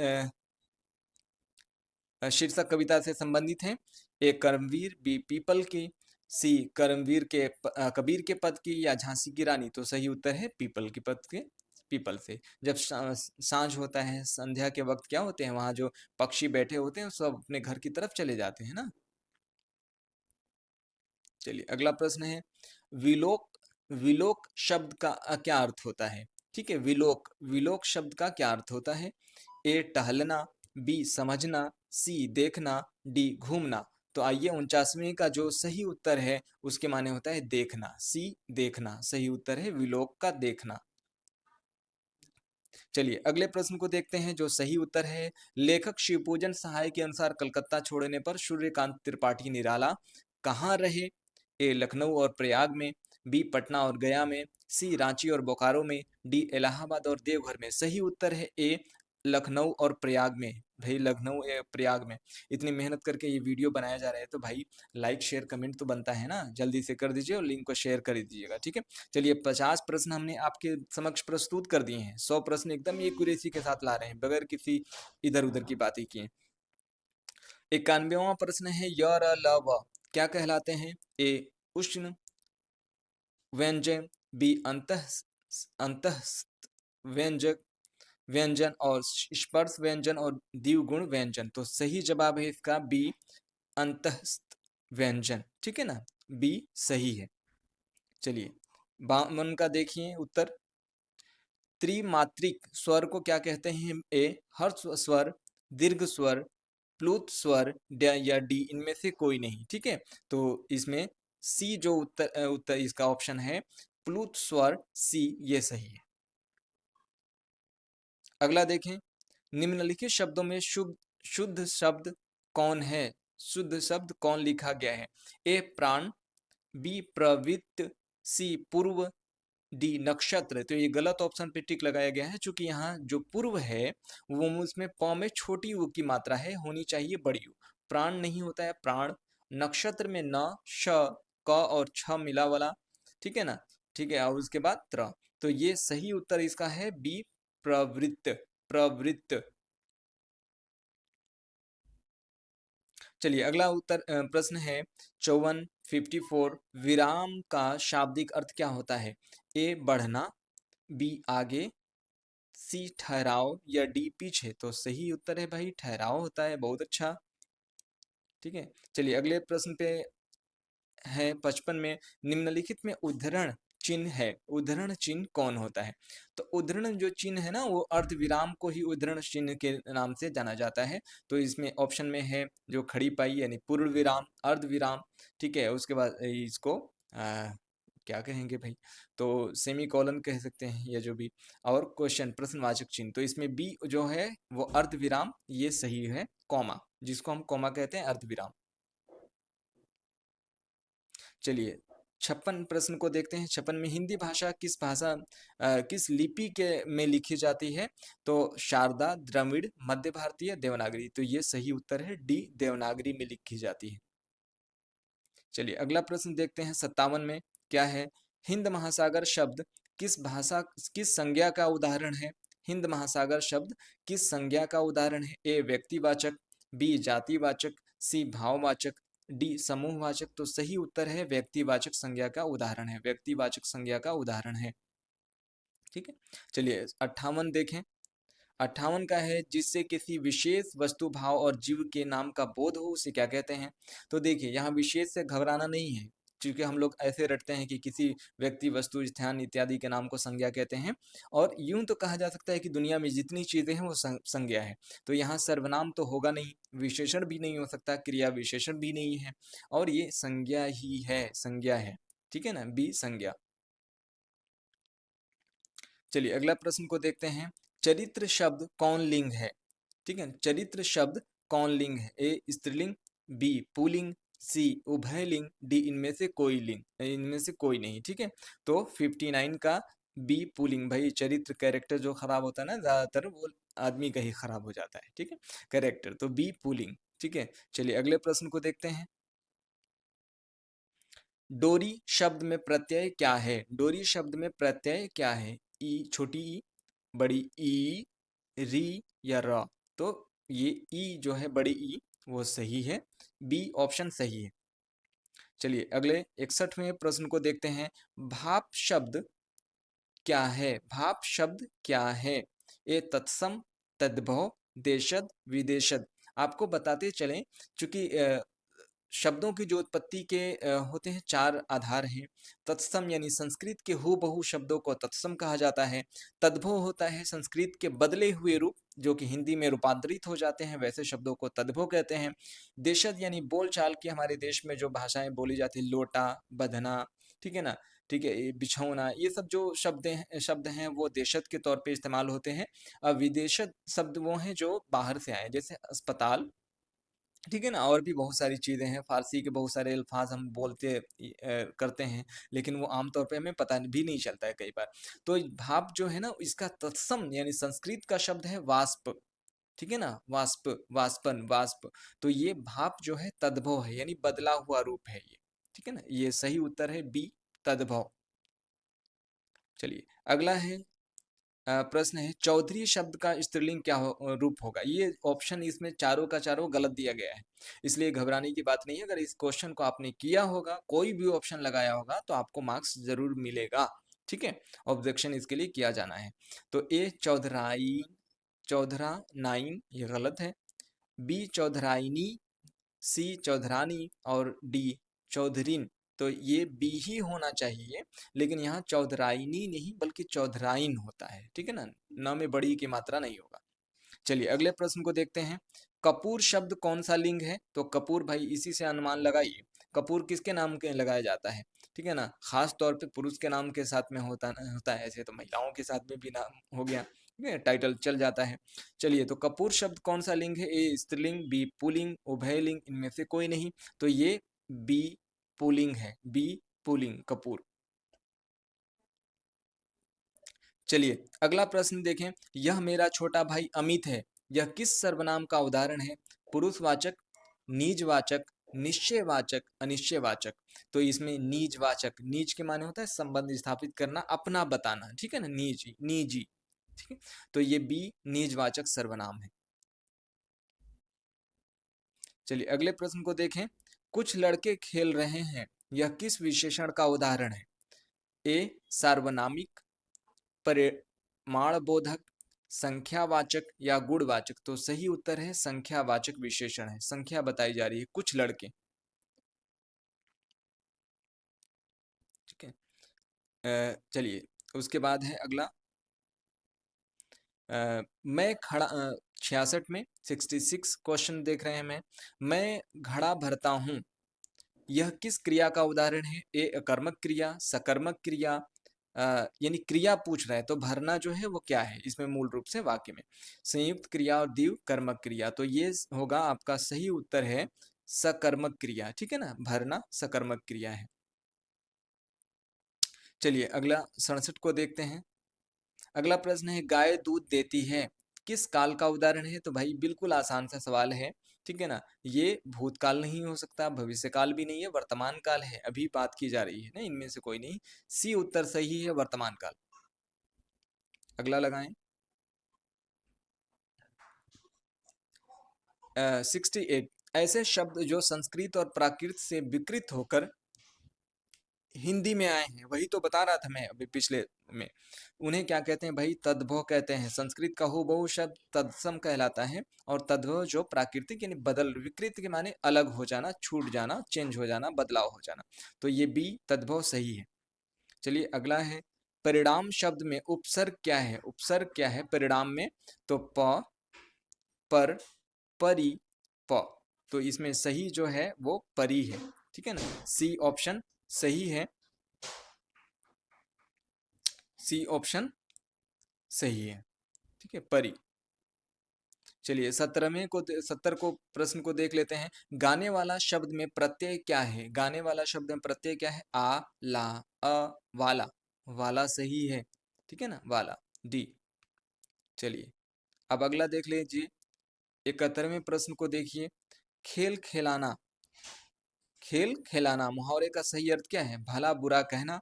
शीर्षक कविता से संबंधित है? ए करमवीर, बी पीपल की, सी करमवीर के कबीर के पद की या झांसी की रानी। तो सही उत्तर है पीपल के पद के, पीपल से। जब सांझ होता है, संध्या के वक्त क्या होते हैं, वहां जो पक्षी बैठे होते हैं सब अपने घर की तरफ चले जाते हैं ना। चलिए अगला प्रश्न है विलोक, विलोक शब्द का क्या अर्थ होता है? ठीक है, विलोक, विलोक शब्द का क्या अर्थ होता है? ए टहलना, बी समझना, सी देखना, डी घूमना। तो आइए 49वें का जो सही उत्तर है उसके माने होता है देखना, सी देखना। सही उत्तर है विलोक का देखना। चलिए अगले प्रश्न को देखते हैं जो सही उत्तर है। लेखक शिवपूजन सहाय के अनुसार कलकत्ता छोड़ने पर सूर्यकांत त्रिपाठी निराला कहाँ रहे? ए लखनऊ और प्रयाग में, बी पटना और गया में, सी रांची और बोकारो में, डी इलाहाबाद और देवघर में। सही उत्तर है ए लखनऊ और प्रयाग में। भाई लखनऊ प्रयाग में। इतनी मेहनत करके ये वीडियो बनाया जा रहा है तो भाई लाइक शेयर कमेंट तो बनता है ना, जल्दी से कर दीजिए और लिंक को शेयर कर दीजिएगा, ठीक है। चलिए 50 प्रश्न हमने आपके समक्ष प्रस्तुत कर दिए हैं। 100 प्रश्न एकदम एक्यूरेसी के साथ ला रहे हैं बगैर किसी इधर उधर की बातें किए। 91वां प्रश्न है य र ल व क्या कहलाते हैं? ए उष्ण व्यंजन, बी अंतः अंतः व्यंजक व्यंजन और स्पर्श व्यंजन और द्विगुण व्यंजन। तो सही जवाब है इसका बी अंतःस्थ व्यंजन, ठीक है ना, बी सही है। चलिए 52 का देखिए उत्तर। त्रिमात्रिक स्वर को क्या कहते हैं? ए हर्ष स्वर, दीर्घ स्वर, प्लुत स्वर या डी इनमें से कोई नहीं, ठीक है। तो इसमें सी जो उत्तर इसका ऑप्शन है प्लुत स्वर, सी ये सही है। अगला देखें निम्नलिखित शब्दों में शुद्ध शुद्ध शब्द कौन है? शुद्ध शब्द कौन लिखा गया है? ए प्राण, बी प्रवृत्त, सी पूर्व, डी नक्षत्र। तो ये गलत ऑप्शन पे टिक लगाया गया है क्योंकि यहाँ जो पूर्व है वो उसमें प में छोटी उ की मात्रा है, होनी चाहिए बड़ी उ। प्राण नहीं होता है प्राण। नक्षत्र में न, श, क और छ मिला वाला, ठीक है ना, ठीक है। और उसके बाद त्र। तो ये सही उत्तर इसका है बी प्रवृत्त, प्रवृत्त। चलिए अगला उत्तर प्रश्न है 54 विराम का शाब्दिक अर्थ क्या होता है? ए बढ़ना, बी आगे, सी ठहराव या डी पीछे। तो सही उत्तर है भाई ठहराव होता है, बहुत अच्छा, ठीक है। चलिए अगले प्रश्न पे है 55 में निम्नलिखित में उद्धरण चिन्ह है, उद्धरण चिन्ह कौन होता है? तो उद्धरण जो चिन्ह है ना, वो अर्ध विराम को ही उद्धरण चिन्ह के नाम से जाना जाता है। तो इसमें ऑप्शन में है जो खड़ी पाई यानी पूर्ण विराम, अर्ध विराम, ठीक है, उसके बाद इसको क्या कहेंगे भाई, तो सेमी कॉलन कह सकते हैं या जो भी, और क्वेश्चन प्रश्नवाचक चिन्ह, तो इसमें बी जो है वो अर्ध विराम, ये सही है, कॉमा, जिसको हम कॉमा कहते हैं, अर्ध विराम। चलिए 56 प्रश्न को देखते हैं। 56 में हिंदी भाषा किस लिपि के में लिखी जाती है? तो शारदा, द्रविड़, मध्य भारतीय, देवनागरी। तो ये सही उत्तर है डी, देवनागरी में लिखी जाती है। चलिए अगला प्रश्न देखते हैं। 57 में क्या है? हिंद महासागर शब्द किस संज्ञा का उदाहरण है? हिंद महासागर शब्द किस संज्ञा का उदाहरण है? ए व्यक्तिवाचक, बी जातिवाचक, सी भाववाचक, डी समूहवाचक। तो सही उत्तर है व्यक्तिवाचक संज्ञा का उदाहरण है, व्यक्तिवाचक संज्ञा का उदाहरण है। ठीक है, चलिए 58 देखें। 58 का है जिससे किसी विशेष वस्तु, भाव और जीव के नाम का बोध हो उसे क्या कहते हैं? तो देखिए यहाँ विशेष से घबराना नहीं है, क्योंकि हम लोग ऐसे रटते हैं कि किसी व्यक्ति, वस्तु, स्थान इत्यादि के नाम को संज्ञा कहते हैं, और यूं तो कहा जा सकता है कि दुनिया में जितनी चीजें हैं वो संज्ञा है। तो यहाँ सर्वनाम तो होगा नहीं, विशेषण भी नहीं हो सकता, क्रिया विशेषण भी नहीं है, और ये संज्ञा ही है, संज्ञा है। ठीक है ना, बी संज्ञा। चलिए अगला प्रश्न को देखते हैं। चरित्र शब्द कौन लिंग है? ठीक है, चरित्र शब्द कौन लिंग है? ए स्त्रीलिंग, बी पुल्लिंग, सी उभयलिंग, डी इनमें से कोई लिंग, इनमें से कोई नहीं। ठीक है, तो 59 का बी पुल्लिंग। भाई चरित्र कैरेक्टर जो खराब होता है ना, ज्यादातर वो आदमी का ही खराब हो जाता है। ठीक है, कैरेक्टर, तो बी पुल्लिंग। ठीक है, चलिए अगले प्रश्न को देखते हैं। डोरी शब्द में प्रत्यय क्या है? डोरी शब्द में प्रत्यय क्या है? ई छोटी ई, बड़ी ई, री या र? तो ये ई जो है, बड़ी ई, वो सही है, बी ऑप्शन सही है। चलिए अगले 61वें प्रश्न को देखते हैं। भाप शब्द क्या है? भाप शब्द क्या है? ए तत्सम, तद्भव, देशद, विदेशद। आपको बताते चलें, चूंकि शब्दों की जो उत्पत्ति के होते हैं, चार आधार हैं। तत्सम यानी संस्कृत के हूबहू शब्दों को तत्सम कहा जाता है। तद्भव होता है संस्कृत के बदले हुए रूप, जो कि हिंदी में रूपांतरित हो जाते हैं, वैसे शब्दों को तद्भव कहते हैं। देशज यानी बोलचाल की, हमारे देश में जो भाषाएं बोली जाती है, लोटा, बधना, ठीक है ना, ठीक है, ये बिछौना, ये सब जो शब्द हैं वो देशज के तौर पे इस्तेमाल होते हैं। अब विदेशज शब्द वो हैं जो बाहर से आए, जैसे अस्पताल, ठीक है ना, और भी बहुत सारी चीज़ें हैं। फारसी के बहुत सारे अल्फाज हम बोलते करते हैं, लेकिन वो आमतौर पे हमें पता भी नहीं चलता है कई बार। तो भाप जो है ना, इसका तत्सम यानी संस्कृत का शब्द है वाष्प। ठीक है ना, वाष्प, वाष्पन, वाष्प। तो ये भाप जो है तद्भव है, यानी बदला हुआ रूप है ये। ठीक है ना, ये सही उत्तर है बी, तद्भव। चलिए अगला है, प्रश्न है चौधरी शब्द का स्त्रीलिंग रूप होगा? ये ऑप्शन इसमें चारों का चारों गलत दिया गया है, इसलिए घबराने की बात नहीं है। अगर इस क्वेश्चन को आपने किया होगा, कोई भी ऑप्शन लगाया होगा, तो आपको मार्क्स जरूर मिलेगा। ठीक है, ऑब्जेक्शन इसके लिए किया जाना है। तो ए चौधराई, चौधरा नाइन, ये गलत है। बी चौधराइनी, सी चौधरानी, और डी चौधरीन। तो ये बी ही होना चाहिए, लेकिन यहाँ चौधराइनी नहीं बल्कि चौधराइन होता है। ठीक है ना, न में बड़ी की मात्रा नहीं होगा। चलिए अगले प्रश्न को देखते हैं। कपूर शब्द कौन सा लिंग है? तो कपूर, भाई इसी से अनुमान लगाइए, कपूर किसके नाम के लगाया जाता है? ठीक है ना, खास तौर पे पुरुष के नाम के साथ में होता है, ऐसे तो महिलाओं के साथ में भी नाम हो गया, ठीक है, टाइटल चल जाता है। चलिए, तो कपूर शब्द कौन सा लिंग है? ए स्त्रीलिंग, बी पुल्लिंग, उभयलिंग, इनमें से कोई नहीं। तो ये बी पुल्लिंग है, बी पुल्लिंग, कपूर। चलिए अगला प्रश्न देखें। यह मेरा छोटा भाई अमित है, यह किस सर्वनाम का उदाहरण है? पुरुषवाचक, निजवाचक, निश्चयवाचक, अनिश्चयवाचक। तो इसमें निजवाचक, नीज के माने होता है संबंध स्थापित करना, अपना बताना। ठीक है ना, निजी, निजी। ठीक है, तो ये बी निजवाचक सर्वनाम है। चलिए अगले प्रश्न को देखें। कुछ लड़के खेल रहे हैं, यह किस विशेषण का उदाहरण है? ए सार्वनामिक, परिमाणबोधक, संख्यावाचक या गुणवाचक। तो सही उत्तर है संख्यावाचक विशेषण है, संख्या बताई जा रही है, कुछ लड़के। ठीक है, चलिए उसके बाद है अगला। मैं खड़ा 66 में 66 क्वेश्चन देख रहे हैं। मैं घड़ा भरता हूँ, यह किस क्रिया का उदाहरण है? ए अकर्मक क्रिया, सकर्मक क्रिया, यानी क्रिया पूछ रहा है तो भरना जो है वो क्या है इसमें मूल रूप से वाक्य में, संयुक्त क्रिया और द्विव कर्मक क्रिया। तो ये होगा आपका सही उत्तर है सकर्मक क्रिया। ठीक है ना, भरना सकर्मक क्रिया है। चलिए अगला 67 को देखते हैं। अगला प्रश्न है गाय दूध देती है, किस काल का उदाहरण है? तो भाई बिल्कुल आसान सा सवाल है। ठीक है ना, ये भूतकाल नहीं हो सकता, भविष्य काल भी नहीं है, वर्तमान काल है, अभी बात की जा रही है ना, इनमें से कोई नहीं। सी उत्तर सही है, वर्तमान काल। अगला लगाएं। 68 ऐसे शब्द जो संस्कृत और प्राकृत से विकृत होकर हिंदी में आए हैं, वही तो बता रहा था मैं अभी पिछले में। उन्हें क्या कहते हैं भाई? तद्भव कहते हैं। संस्कृत का हूबहू शब्द तत्सम कहलाता है, और तद्भव जो प्राकृतिक यानी बदल, विकृत के माने अलग हो जाना, छूट जाना, चेंज हो जाना, बदलाव हो जाना। तो ये बी तद्भव सही है। चलिए अगला है परिणाम शब्द में उपसर्ग क्या है? उपसर्ग क्या है परिणाम में? तो प, पर, परी, प। तो इसमें सही जो है वो परी है। ठीक है ना, सी ऑप्शन सही है, सी ऑप्शन सही है। ठीक है, परी। चलिए 70 को प्रश्न को देख लेते हैं। गाने वाला शब्द में प्रत्यय क्या है? गाने वाला शब्द में प्रत्यय क्या है? आ, ला, अ, वाला। वाला सही है। ठीक है ना, वाला, डी। चलिए अब अगला देख लीजिए। 71वें प्रश्न को देखिए। खेल खिलाना, खेल खिलाना मुहावरे का सही अर्थ क्या है? भला बुरा कहना,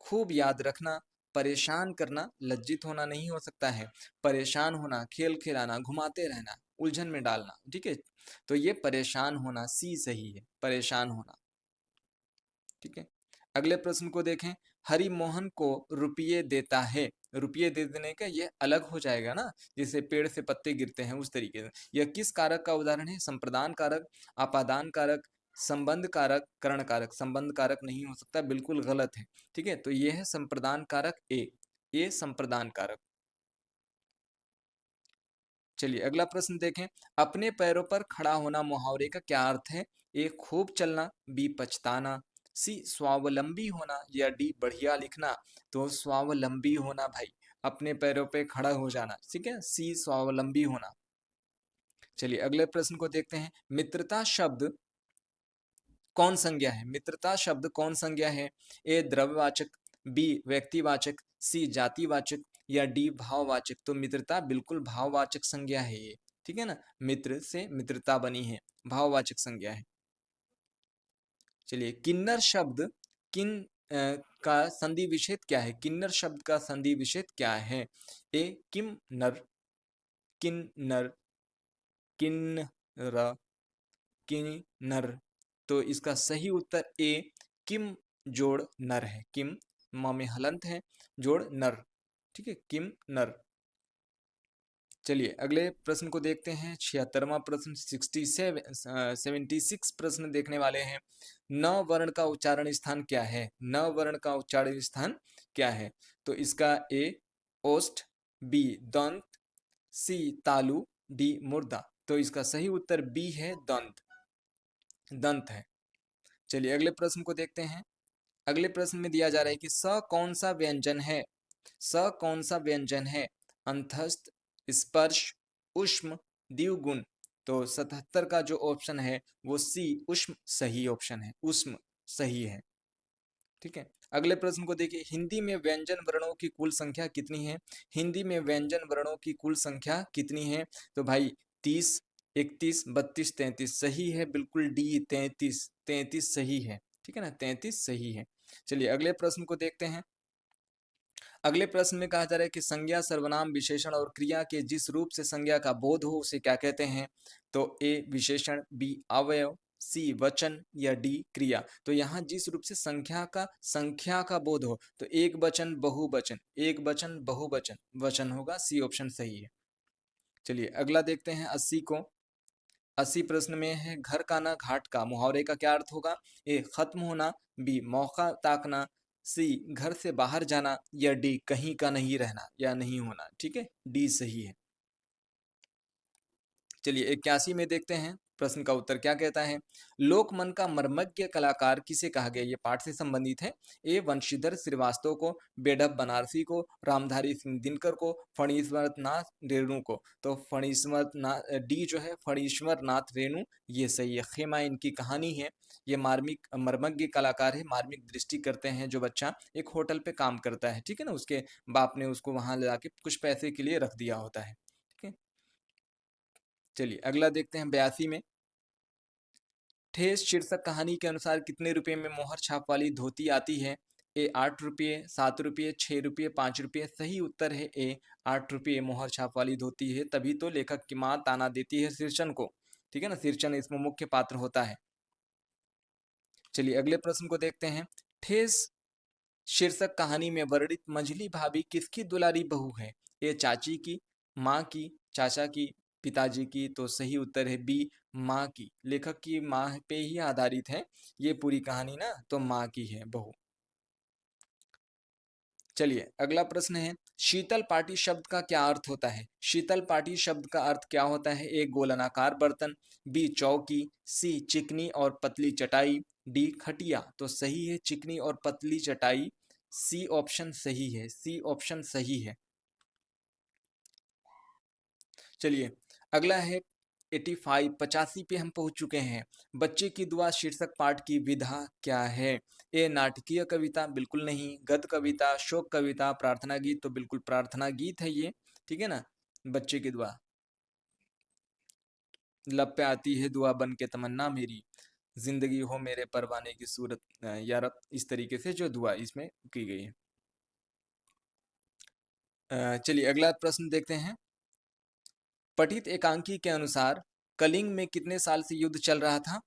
खूब याद रखना, परेशान करना। लज्जित होना नहीं हो सकता है, परेशान होना, खेल खिलाना, घुमाते रहना, उलझन में डालना। ठीक है, तो ये परेशान होना, सी सही है, परेशान होना। ठीक है, अगले प्रश्न को देखें। हरि मोहन को रुपये देता है, रुपये दे देने का ये अलग हो जाएगा ना, जैसे पेड़ से पत्ते गिरते हैं उस तरीके से। यह किस कारक का उदाहरण है? संप्रदान कारक, आपादान कारक, संबंध कारक, करण कारक। संबंध कारक नहीं हो सकता, बिल्कुल गलत है। ठीक है, तो ये है संप्रदान कारक, ए संप्रदान कारक। चलिए अगला प्रश्न देखें। अपने पैरों पर खड़ा होना मुहावरे का क्या अर्थ है? ए खूब चलना, बी पछताना, सी स्वावलंबी होना, या डी बढ़िया लिखना। तो स्वावलंबी होना भाई, अपने पैरों पे खड़ा हो जाना। ठीक है, सी स्वावलंबी होना। चलिए अगले प्रश्न को देखते हैं। मित्रता शब्द कौन संज्ञा है? मित्रता शब्द कौन संज्ञा है? ए द्रव्यवाचक, बी व्यक्तिवाचक, सी जातिवाचक, या डी भाववाचक। तो मित्रता बिल्कुल भाववाचक संज्ञा है ये। ठीक है ना, मित्र से मित्रता बनी है, भाववाचक संज्ञा है। चलिए किन्नर शब्द किन का संधि विच्छेद क्या है? किन्नर शब्द का संधि विच्छेद क्या है? ए किम नर, किन नर, किन र, किन्नर। तो इसका सही उत्तर ए किम जोड़ नर है। किम म में हलंत है, जोड़ नर। ठीक है, किम नर। चलिए अगले प्रश्न को देखते हैं। 76वां प्रश्न, 76 प्रश्न देखने वाले हैं। न वर्ण का उच्चारण स्थान क्या है? न वर्ण का उच्चारण स्थान क्या है? तो इसका ए ओष्ठ, बी दंत, सी तालु, डी मुर्दा। तो इसका सही उत्तर बी है, दंत, दंत है। चलिए अगले प्रश्न को देखते हैं। अगले प्रश्न में दिया जा रहा है कि स कौन सा व्यंजन है? स कौन सा व्यंजन है? अंतस्थ, स्पर्श, उष्म, द्विगुण। तो 77 का जो ऑप्शन है वो सी उष्म सही ऑप्शन है, उष्म सही है। ठीक है, अगले प्रश्न को देखिए। हिंदी में व्यंजन वर्णों की कुल संख्या कितनी है? हिंदी में व्यंजन वर्णों की कुल संख्या कितनी है? तो भाई 30, 31, 32, 33 सही है, बिल्कुल डी 33, 33 सही है। ठीक है ना, 33 सही है। चलिए अगले प्रश्न को देखते हैं। अगले प्रश्न में कहा जा रहा है कि संज्ञा, सर्वनाम, विशेषण और क्रिया के जिस रूप से संज्ञा का बोध हो उसे क्या कहते हैं? तो ए विशेषण, बी अवयव, सी वचन, या डी क्रिया। तो यहाँ जिस रूप से संख्या का बोध हो, तो एक वचन बहुवचन, एक वचन बहुवचन, वचन होगा, सी ऑप्शन सही है। चलिए अगला देखते हैं 80 को। 80 प्रश्न में है घर का ना घाट का मुहावरे का क्या अर्थ होगा? ए खत्म होना, बी मौका ताकना, सी घर से बाहर जाना, या डी कहीं का नहीं रहना या नहीं होना। ठीक है, डी सही है। चलिए 81 में देखते हैं प्रश्न का उत्तर क्या कहता है। लोकमन का मर्मज्ञ कलाकार किसे कहा गया, ये पाठ से संबंधित है। ए वंशीधर श्रीवास्तव को, बेढप बनारसी को, रामधारी सिंह दिनकर को, फणीश्वर नाथ रेणु को। तो फणीश्वर नाथ, डी जो है फणीश्वर नाथ रेणु, ये सही है। खेमा इनकी कहानी है। ये मार्मिक मर्मज्ञ कलाकार है, मार्मिक दृष्टि करते हैं जो बच्चा एक होटल पे काम करता है, ठीक है ना, उसके बाप ने उसको वहां ले जाके कुछ पैसे के लिए रख दिया होता है। ठीक है, चलिए अगला देखते हैं 82 में। ठेस शीर्षक कहानी के अनुसार कितने रुपए में मोहर छाप वाली धोती आती है। ए 8 रुपये, 7 रुपये, 6 रुपये, 5 रुपये। सही उत्तर है ए 8 रुपये मोहर छाप वाली धोती है, तभी तो लेखक की मां ताना देती है सिरचन को। ठीक है ना, सिरचन इसमें मुख्य पात्र होता है। चलिए अगले प्रश्न को देखते हैं। ठेस शीर्षक कहानी में वर्णित मंझली भाभी किसकी दुलारी बहू है। ए चाची की, माँ की, चाचा की, पिताजी की। तो सही उत्तर है बी माँ की। लेखक की माँ पे ही आधारित है ये पूरी कहानी ना, तो माँ की है बहू। चलिए अगला प्रश्न है। शीतल पाटी शब्द का क्या अर्थ होता है। शीतल पाटी शब्द का अर्थ क्या होता है। ए गोलाकार बर्तन, बी चौकी, सी चिकनी और पतली चटाई, डी खटिया। तो सही है चिकनी और पतली चटाई। सी ऑप्शन सही है, सी ऑप्शन सही है। चलिए अगला है 85 पे हम पहुंच चुके हैं। बच्चे की दुआ शीर्षक पाठ की विधा क्या है। ए नाटकीय कविता, बिल्कुल नहीं। गद्य कविता, शोक कविता, प्रार्थना गीत। तो बिल्कुल प्रार्थना गीत है ये। ठीक है ना, बच्चे की दुआ। लब पे आती है दुआ बन के तमन्ना मेरी, जिंदगी हो मेरे परवाने की सूरत यार, इस तरीके से जो दुआ इसमें की गई है। चलिए अगला प्रश्न देखते हैं। पठित एकांकी के अनुसार कलिंग में कितने साल से युद्ध चल रहा था।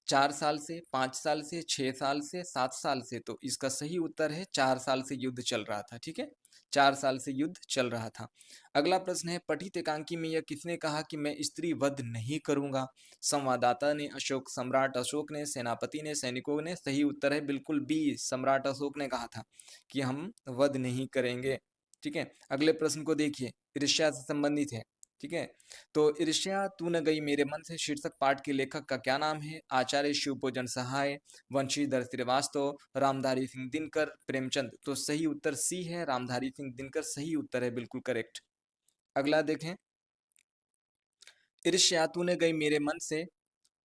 4 साल से, 5 साल से, 6 साल से, 7 साल से। तो इसका सही उत्तर है 4 साल से युद्ध चल रहा था। ठीक है, 4 साल से युद्ध चल रहा था। अगला प्रश्न है। पठित एकांकी में यह किसने कहा कि मैं स्त्री वध नहीं करूंगा। संवाददाता ने, अशोक, सम्राट अशोक ने, सेनापति ने, सैनिकों ने। सही उत्तर है बिल्कुल बी, सम्राट अशोक ने कहा था कि हम वध नहीं करेंगे। ठीक है, अगले प्रश्न को देखिए, ईर्ष्या से संबंधित है। ठीक है, तो ईर्ष्या तू न गई मेरे मन से शीर्षक पाठ के लेखक का क्या नाम है। आचार्य शिवभोजन सहाय, वंशीधर श्रीवास्तव, रामधारी सिंह दिनकर, प्रेमचंद। तो सही उत्तर सी है, रामधारी सिंह दिनकर सही उत्तर है, बिल्कुल करेक्ट। अगला देखें। ईर्ष्या तू न गई मेरे मन से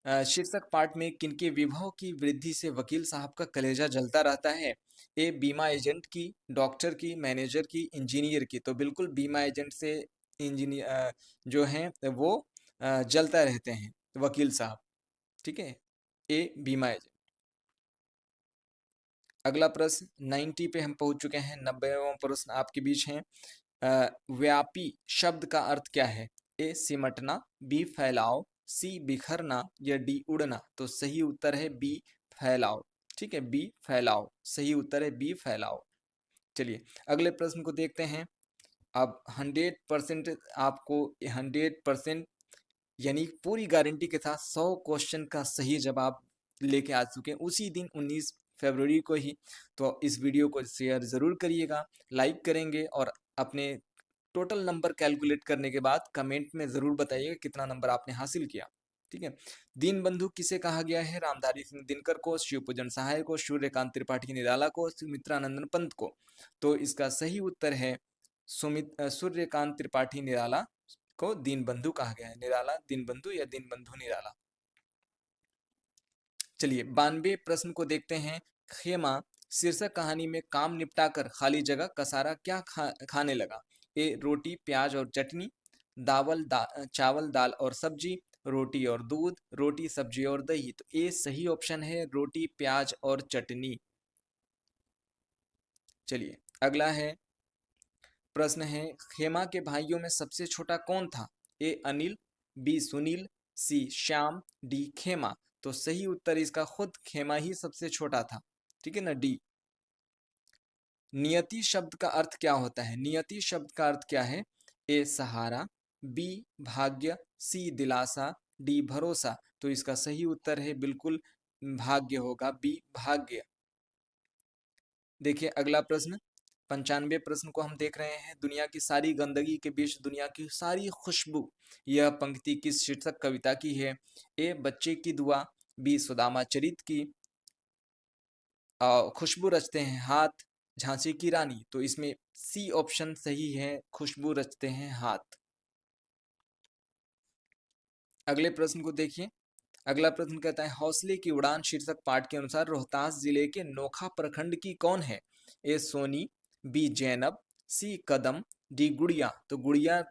शीर्षक पाठ में किनके विभव की वृद्धि से वकील साहब का कलेजा जलता रहता है। ए बीमा एजेंट की, डॉक्टर की, मैनेजर की, इंजीनियर की। तो बिल्कुल बीमा एजेंट से इंजीनियर जो हैं वो जलता रहते हैं वकील साहब। ठीक है, ए बीमा एजेंट। अगला प्रश्न 90 पे हम पहुंच चुके हैं। 90वां प्रश्न आपके बीच है। व्यापी शब्द का अर्थ क्या है। ए सिमटना, बी फैलाव, सी बिखरना, या डी उड़ना। तो सही उत्तर है बी फैलाव। ठीक है, बी फैलाव सही उत्तर है, बी फैलाव। चलिए अगले प्रश्न को देखते हैं। अब 100% आपको 100% यानी पूरी गारंटी के साथ 100 क्वेश्चन का सही जवाब लेके आ चुके हैं उसी दिन 19 फरवरी को ही। तो इस वीडियो को शेयर ज़रूर करिएगा, लाइक करेंगे और अपने टोटल नंबर कैलकुलेट करने के बाद कमेंट में ज़रूर बताइएगा कितना नंबर आपने हासिल किया। ठीक है, दीन बंधु किसे कहा गया है। रामधारी सिंह दिनकर को, शिवपूजन सहाय को, सूर्यकांत त्रिपाठी निराला को, सुमित्रानंदन पंत को। तो इसका सही उत्तर है सूर्यकांत त्रिपाठी निराला को दीन बंधु कहा गया है। निराला दीन बंधु या दीन बंधु निराला। चलिए 92 प्रश्न को देखते हैं। खेमा शीर्षक कहानी में काम निपटाकर खाली जगह कसारा क्या खाने लगा। ए रोटी प्याज और चटनी, चावल दाल और सब्जी, रोटी और दूध, रोटी सब्जी और दही। तो ए सही ऑप्शन है, रोटी प्याज और चटनी। चलिए अगला है प्रश्न है। खेमा के भाइयों में सबसे छोटा कौन था। ए अनिल, बी सुनील, सी श्याम, डी खेमा। तो सही उत्तर इसका खुद खेमा ही सबसे छोटा था। ठीक है ना, डी। नियति शब्द का अर्थ क्या होता है। नियति शब्द का अर्थ क्या है। ए सहारा, बी भाग्य, सी दिलासा, डी भरोसा। तो इसका सही उत्तर है बिल्कुल भाग्य होगा, बी भाग्य। देखिए अगला प्रश्न, 95 प्रश्न को हम देख रहे हैं। दुनिया की सारी गंदगी के बीच दुनिया की सारी खुशबू, यह पंक्ति किस शीर्षक कविता की है? ए बच्चे की दुआ, बी सुदामा चरित की, खुशबू रचते हैं हाथ, झांसी की रानी। तो इसमें सी ऑप्शन सही है, खुशबू रचते हैं हाथ। अगले प्रश्न को देखिए। अगला प्रश्न कहता है, हौसले की उड़ान शीर्षक पाठ के अनुसार रोहतास जिले के नोखा प्रखंड की कौन है? ए सोनी, बी जैनब, सी कदम, डी गुड़िया। तो गुड़िया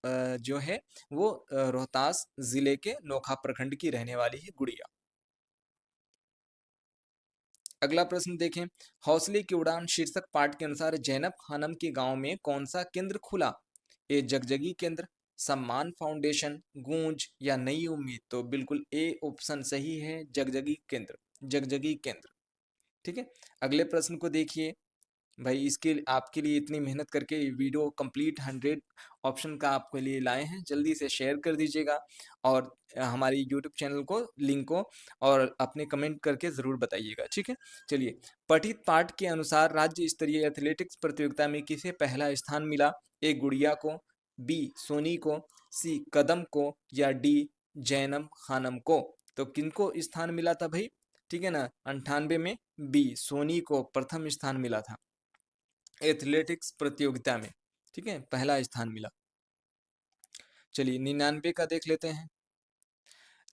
जो है वो रोहतास जिले के नोखा प्रखंड की रहने वाली है गुड़िया। अगला प्रश्न देखें, हौसले की उड़ान शीर्षक पाठ के अनुसार जैनब खानम के गांव में कौन सा केंद्र खुला? ए जगजगी केंद्र, सम्मान फाउंडेशन, गूंज या नई उम्मीद। तो बिल्कुल ए ऑप्शन सही है, जगजगी केंद्र, जगजगी केंद्र। ठीक है। अगले प्रश्न को देखिए। भाई इसके आपके लिए इतनी मेहनत करके वीडियो कंप्लीट 100 ऑप्शन का आपके लिए लाए हैं, जल्दी से शेयर कर दीजिएगा और हमारी यूट्यूब चैनल को लिंक को और अपने कमेंट करके ज़रूर बताइएगा। ठीक है। चलिए, पठित पाठ के अनुसार राज्य स्तरीय एथलेटिक्स प्रतियोगिता में किसे पहला स्थान मिला? ए गुड़िया को, बी सोनी को, सी कदम को या डी जैनम खानम को। तो किनको स्थान मिला था भाई? ठीक है ना, 98 में बी सोनी को प्रथम स्थान मिला था एथलेटिक्स प्रतियोगिता में। ठीक है, पहला स्थान मिला। चलिए 99 का देख लेते हैं।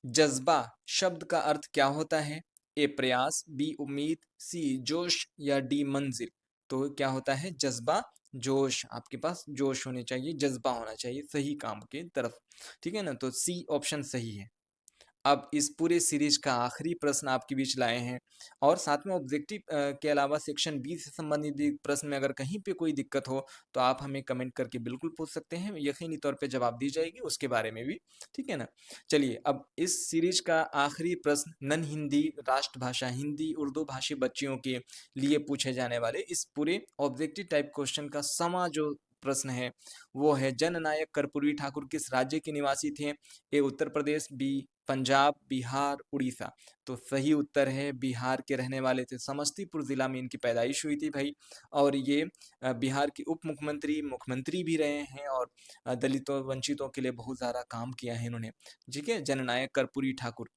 जज्बा शब्द का अर्थ क्या होता है? ए प्रयास, बी उम्मीद, सी जोश या डी मंजिल। तो क्या होता है? जज्बा, जोश, आपके पास जोश होने चाहिए, जज्बा होना चाहिए सही काम के तरफ। ठीक है ना, तो सी ऑप्शन सही है। अब इस पूरे सीरीज का आखिरी प्रश्न आपके बीच लाए हैं और साथ में ऑब्जेक्टिव के अलावा सेक्शन बी से संबंधित भी प्रश्न में अगर कहीं पे कोई दिक्कत हो तो आप हमें कमेंट करके बिल्कुल पूछ सकते हैं, यकीनी तौर पे जवाब दी जाएगी उसके बारे में भी। ठीक है ना। चलिए, अब इस सीरीज का आखिरी प्रश्न नन हिंदी राष्ट्रभाषा हिंदी उर्दू भाषी बच्चियों के लिए पूछे जाने वाले इस पूरे ऑब्जेक्टिव टाइप क्वेश्चन का समा जो प्रश्न है वो है, जननायक कर्पूरी ठाकुर किस राज्य के निवासी थे? ए उत्तर प्रदेश, बी पंजाब, बिहार, उड़ीसा। तो सही उत्तर है बिहार के रहने वाले थे, समस्तीपुर जिला में इनकी पैदाइश हुई थी भाई। और ये बिहार के उप मुख्यमंत्री मुख्यमंत्री भी रहे हैं और दलितों वंचितों के लिए बहुत ज़्यादा काम किया है इन्होंने। ठीक है, जननायक कर्पूरी ठाकुर,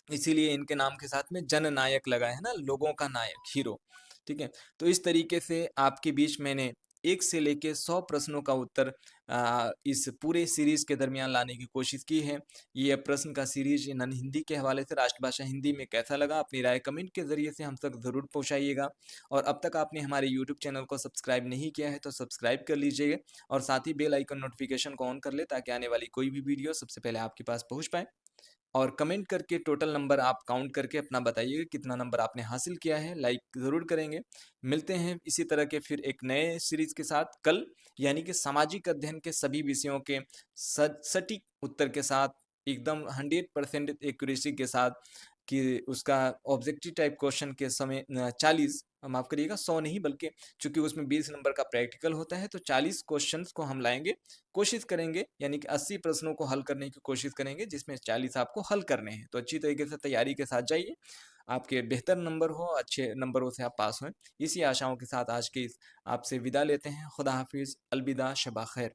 इसीलिए इनके नाम के साथ में जननायक लगा है ना, लोगों का नायक, हीरो। ठीक है। तो इस तरीके से आपके बीच मैंने 1 से लेके 100 प्रश्नों का उत्तर इस पूरे सीरीज के दरमियान लाने की कोशिश की है। ये प्रश्न का सीरीज नन हिंदी के हवाले से राष्ट्रभाषा हिंदी में कैसा लगा, अपनी राय कमेंट के जरिए से हम तक ज़रूर पहुंचाइएगा। और अब तक आपने हमारे यूट्यूब चैनल को सब्सक्राइब नहीं किया है तो सब्सक्राइब कर लीजिएगा और साथ ही बेल आइकन नोटिफिकेशन को ऑन कर ले ताकि आने वाली कोई भी वीडियो सबसे पहले आपके पास पहुँच पाए। और कमेंट करके टोटल नंबर आप काउंट करके अपना बताइएगा कितना नंबर आपने हासिल किया है, लाइक ज़रूर करेंगे। मिलते हैं इसी तरह के फिर एक नए सीरीज के साथ कल, यानी कि सामाजिक अध्ययन के सभी विषयों के सटीक उत्तर के साथ, एकदम 100% एक्यूरेसी के साथ, कि उसका ऑब्जेक्टिव टाइप क्वेश्चन के समय 40, माफ करिएगा 100 नहीं, बल्कि चूंकि उसमें 20 नंबर का प्रैक्टिकल होता है तो 40 क्वेश्चंस को हम लाएंगे, कोशिश करेंगे, यानी कि 80 प्रश्नों को हल करने की कोशिश करेंगे जिसमें 40 आपको हल करने हैं। तो अच्छी तरीके से तैयारी के साथ जाइए, आपके बेहतर नंबर हो, अच्छे नंबरों से आप पास हों। इसी आशाओं के साथ आज के आपसे विदा लेते हैं। खुदा हाफिज, अलविदा, शबा खैर।